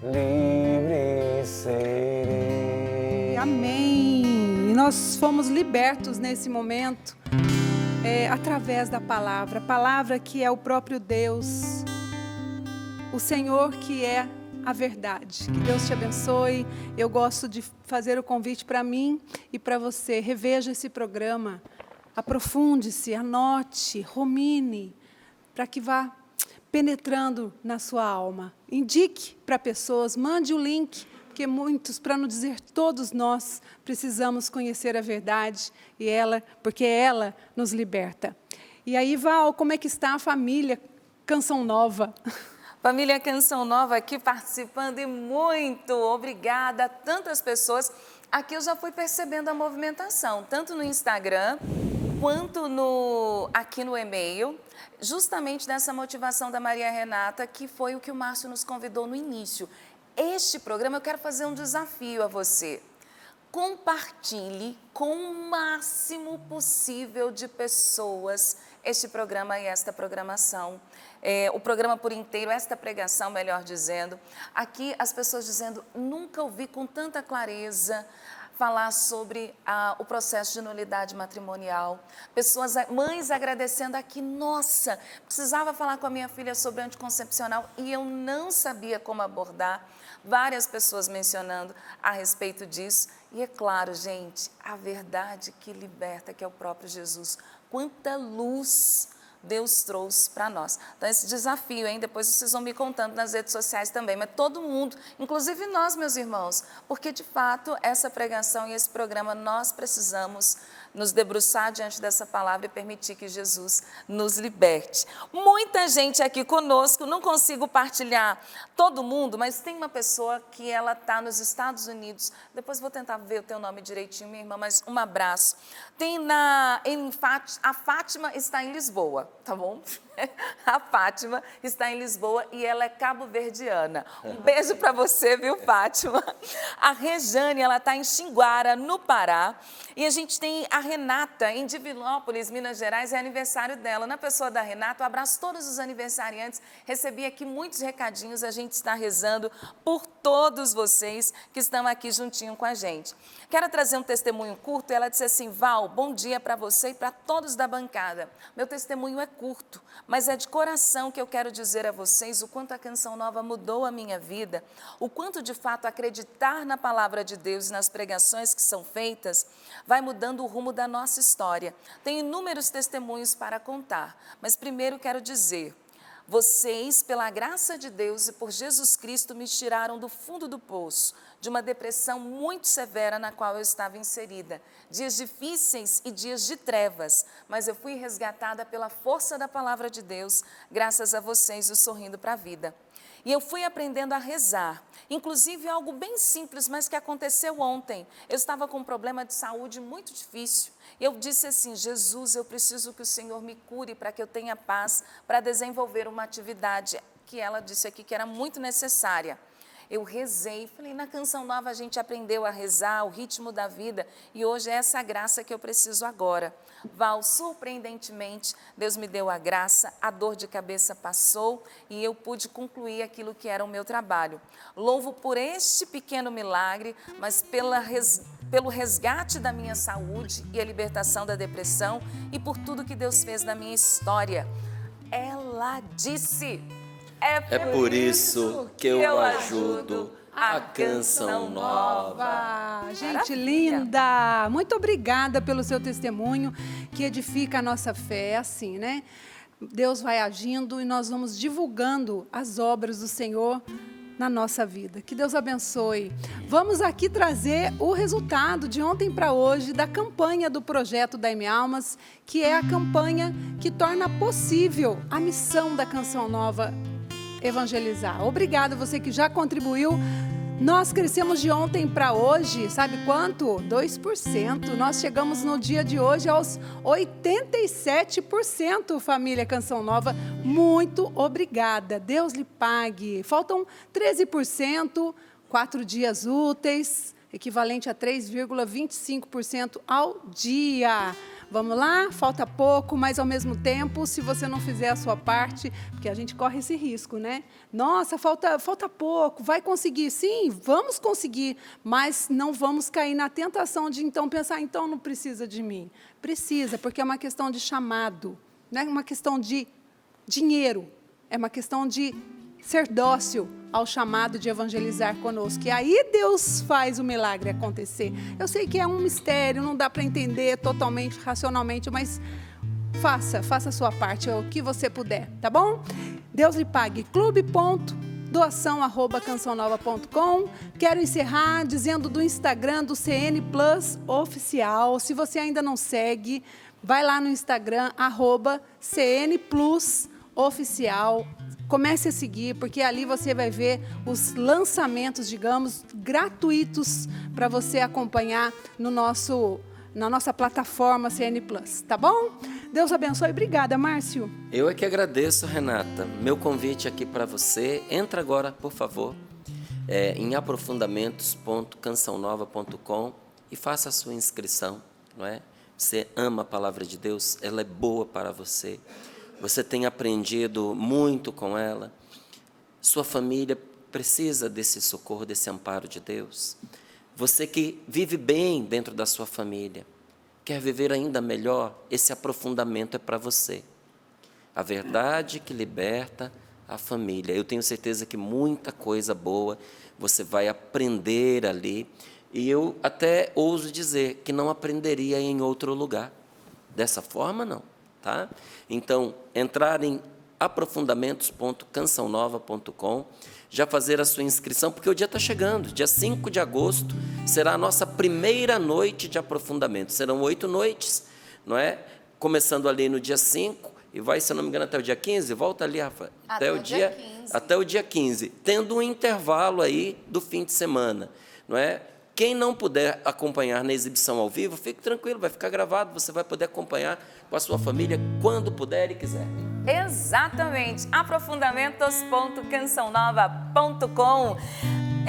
livre serei. Amém. E nós fomos libertos nesse momento, através da palavra. A palavra que é o próprio Deus, o Senhor que é a verdade. Que Deus te abençoe. Eu gosto de fazer o convite para mim e para você. Reveja esse programa, aprofunde-se, anote, rumine, para que vá penetrando na sua alma. Indique para pessoas, mande o link, porque muitos, para não dizer todos nós, precisamos conhecer a verdade, porque ela nos liberta. E aí, Val, como é que está a família Canção Nova? Família Canção Nova aqui participando e muito obrigada a tantas pessoas. Aqui eu já fui percebendo a movimentação, tanto no Instagram quanto aqui no e-mail, justamente dessa motivação da Maria Renata, que foi o que o Márcio nos convidou no início. Este programa eu quero fazer um desafio a você. Compartilhe com o máximo possível de pessoas este programa e esta programação. O programa por inteiro, esta pregação, melhor dizendo. Aqui as pessoas dizendo, nunca ouvi com tanta clareza falar sobre o processo de nulidade matrimonial. Mães agradecendo aqui, nossa, precisava falar com a minha filha sobre anticoncepcional e eu não sabia como abordar. Várias pessoas mencionando a respeito disso. E é claro, gente, a verdade que liberta, que é o próprio Jesus. Quanta luz Deus trouxe para nós. Então, esse desafio, hein? Depois vocês vão me contando nas redes sociais também, mas todo mundo, inclusive nós, meus irmãos, porque de fato essa pregação e esse programa nós precisamos nos debruçar diante dessa palavra e permitir que Jesus nos liberte. Muita gente aqui conosco, não consigo partilhar todo mundo, mas tem uma pessoa que ela está nos Estados Unidos, depois vou tentar ver o teu nome direitinho, minha irmã, mas um abraço. A Fátima está em Lisboa, tá bom? A Fátima está em Lisboa e ela é cabo-verdiana. Um beijo para você, viu, Fátima? A Rejane, ela está em Xinguara, no Pará. E a gente tem a Renata, em Divinópolis, Minas Gerais, é aniversário dela. Na pessoa da Renata, eu abraço todos os aniversariantes. Recebi aqui muitos recadinhos, a gente está rezando por todos vocês que estão aqui juntinho com a gente. Quero trazer um testemunho curto. Ela disse assim: Val, bom dia para você e para todos da bancada. Meu testemunho é curto, mas é de coração que eu quero dizer a vocês o quanto a Canção Nova mudou a minha vida, o quanto de fato acreditar na palavra de Deus e nas pregações que são feitas vai mudando o rumo da nossa história. Tenho inúmeros testemunhos para contar, mas primeiro quero dizer: vocês, pela graça de Deus e por Jesus Cristo, me tiraram do fundo do poço, de uma depressão muito severa na qual eu estava inserida. Dias difíceis e dias de trevas, mas eu fui resgatada pela força da palavra de Deus, graças a vocês, o Sorrindo para a Vida. E eu fui aprendendo a rezar, inclusive algo bem simples, mas que aconteceu ontem. Eu estava com um problema de saúde muito difícil. Eu disse assim: Jesus, eu preciso que o Senhor me cure para que eu tenha paz para desenvolver uma atividade que ela disse aqui que era muito necessária. Eu rezei, falei, na Canção Nova a gente aprendeu a rezar, o ritmo da vida, e hoje é essa graça que eu preciso agora. Val, surpreendentemente, Deus me deu a graça, a dor de cabeça passou e eu pude concluir aquilo que era o meu trabalho. Louvo por este pequeno milagre, mas pelo resgate da minha saúde e a libertação da depressão e por tudo que Deus fez na minha história. Ela disse: é por isso que eu ajudo a Canção Nova. Gente Maravilha. linda! Muito obrigada pelo seu testemunho, que edifica a nossa fé. É assim, né? Deus vai agindo e nós vamos divulgando as obras do Senhor na nossa vida. Que Deus abençoe. Vamos aqui trazer o resultado de ontem para hoje da campanha do projeto Dai-me Almas, que é a campanha que torna possível a missão da Canção Nova evangelizar. Obrigada você que já contribuiu. Nós crescemos de ontem para hoje, sabe quanto? 2%. Nós chegamos no dia de hoje aos 87%, família Canção Nova. Muito obrigada. Deus lhe pague. Faltam 13%, 4 dias úteis, equivalente a 3,25% ao dia. Vamos lá? Falta pouco, mas ao mesmo tempo, se você não fizer a sua parte, porque a gente corre esse risco, né? Nossa, falta pouco, vai conseguir? Sim, vamos conseguir, mas não vamos cair na tentação de então pensar, então não precisa de mim. Precisa, porque é uma questão de chamado, não é uma questão de dinheiro, é uma questão de ser dócil ao chamado de evangelizar conosco. E aí Deus faz o milagre acontecer. Eu sei que é um mistério, não dá para entender totalmente, racionalmente, mas faça a sua parte, o que você puder, tá bom? Deus lhe pague. clube.doação@cançãonova.com. Quero encerrar dizendo do Instagram do CN Plus Oficial. Se você ainda não segue, vai lá no Instagram, @CN Plus Oficial. Comece a seguir, porque ali você vai ver os lançamentos, digamos, gratuitos para você acompanhar na nossa plataforma CN Plus, tá bom? Deus abençoe. Obrigada, Márcio. Eu é que agradeço, Renata. Meu convite aqui para você, entra agora, por favor, em aprofundamentos.cançãonova.com e faça a sua inscrição, não é? Você ama a palavra de Deus, ela é boa para você. Você tem aprendido muito com ela. Sua família precisa desse socorro, desse amparo de Deus. Você que vive bem dentro da sua família, quer viver ainda melhor, esse aprofundamento é para você. A verdade que liberta a família. Eu tenho certeza que muita coisa boa você vai aprender ali. E eu até ouso dizer que não aprenderia em outro lugar. Dessa forma, não. tá? Então, entrar em aprofundamentos.cançãonova.com, já fazer a sua inscrição, porque o dia está chegando. Dia 5 de agosto será a nossa primeira noite de aprofundamento. Serão 8 noites, não é? Começando ali no dia 5 e vai, se eu não me engano, até o dia 15. Volta ali, Rafa. Até o dia 15. Até o dia 15. Tendo um intervalo aí do fim de semana, não é? Quem não puder acompanhar na exibição ao vivo, fique tranquilo, vai ficar gravado. Você vai poder acompanhar com a sua família quando puder e quiser. Exatamente, aprofundamentos.cançãonova.com.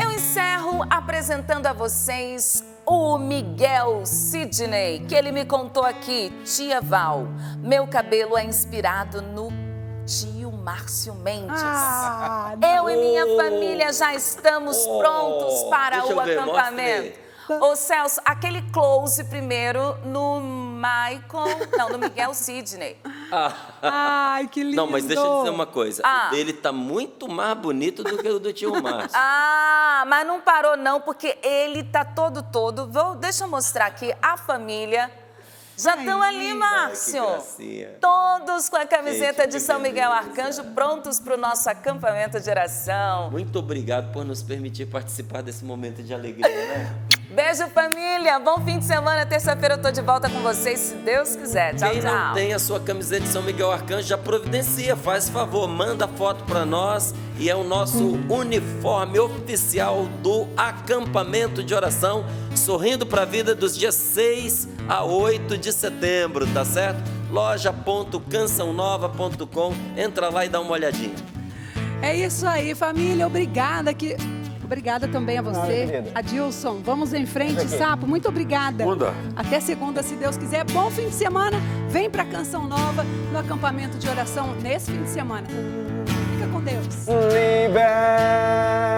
Eu encerro apresentando a vocês o Miguel Sidney, que ele me contou aqui: tia Val, meu cabelo é inspirado no tio Márcio Mendes. Eu e minha família já estamos prontos para o acampamento. Ô Celso, aquele close primeiro no Miguel Sidney. Ai, que lindo. Não, mas deixa eu dizer uma coisa. O dele tá muito mais bonito do que o do tio Márcio. Mas não parou não, porque ele tá todo. Deixa eu mostrar aqui a família. Já estão ali, Márcio. Todos com a camiseta de São Miguel Arcanjo, prontos para o nosso acampamento de oração. Muito obrigado por nos permitir participar desse momento de alegria, né? Beijo, família. Bom fim de semana. Terça-feira eu tô de volta com vocês, se Deus quiser. Tchau, Quem não tem a sua camiseta de São Miguel Arcanjo, já providencia, faz favor, manda foto para nós e é o nosso uniforme oficial do acampamento de oração, Sorrindo para a Vida, dos dias 6 a 8 de setembro, tá certo? loja.cançãonova.com, entra lá e dá uma olhadinha. É isso aí, família. Obrigada também a você, Adilson. Vamos em frente, Sapo. Muito obrigada. Até segunda, se Deus quiser. Bom fim de semana. Vem para Canção Nova no acampamento de oração nesse fim de semana. Fica com Deus. Libera.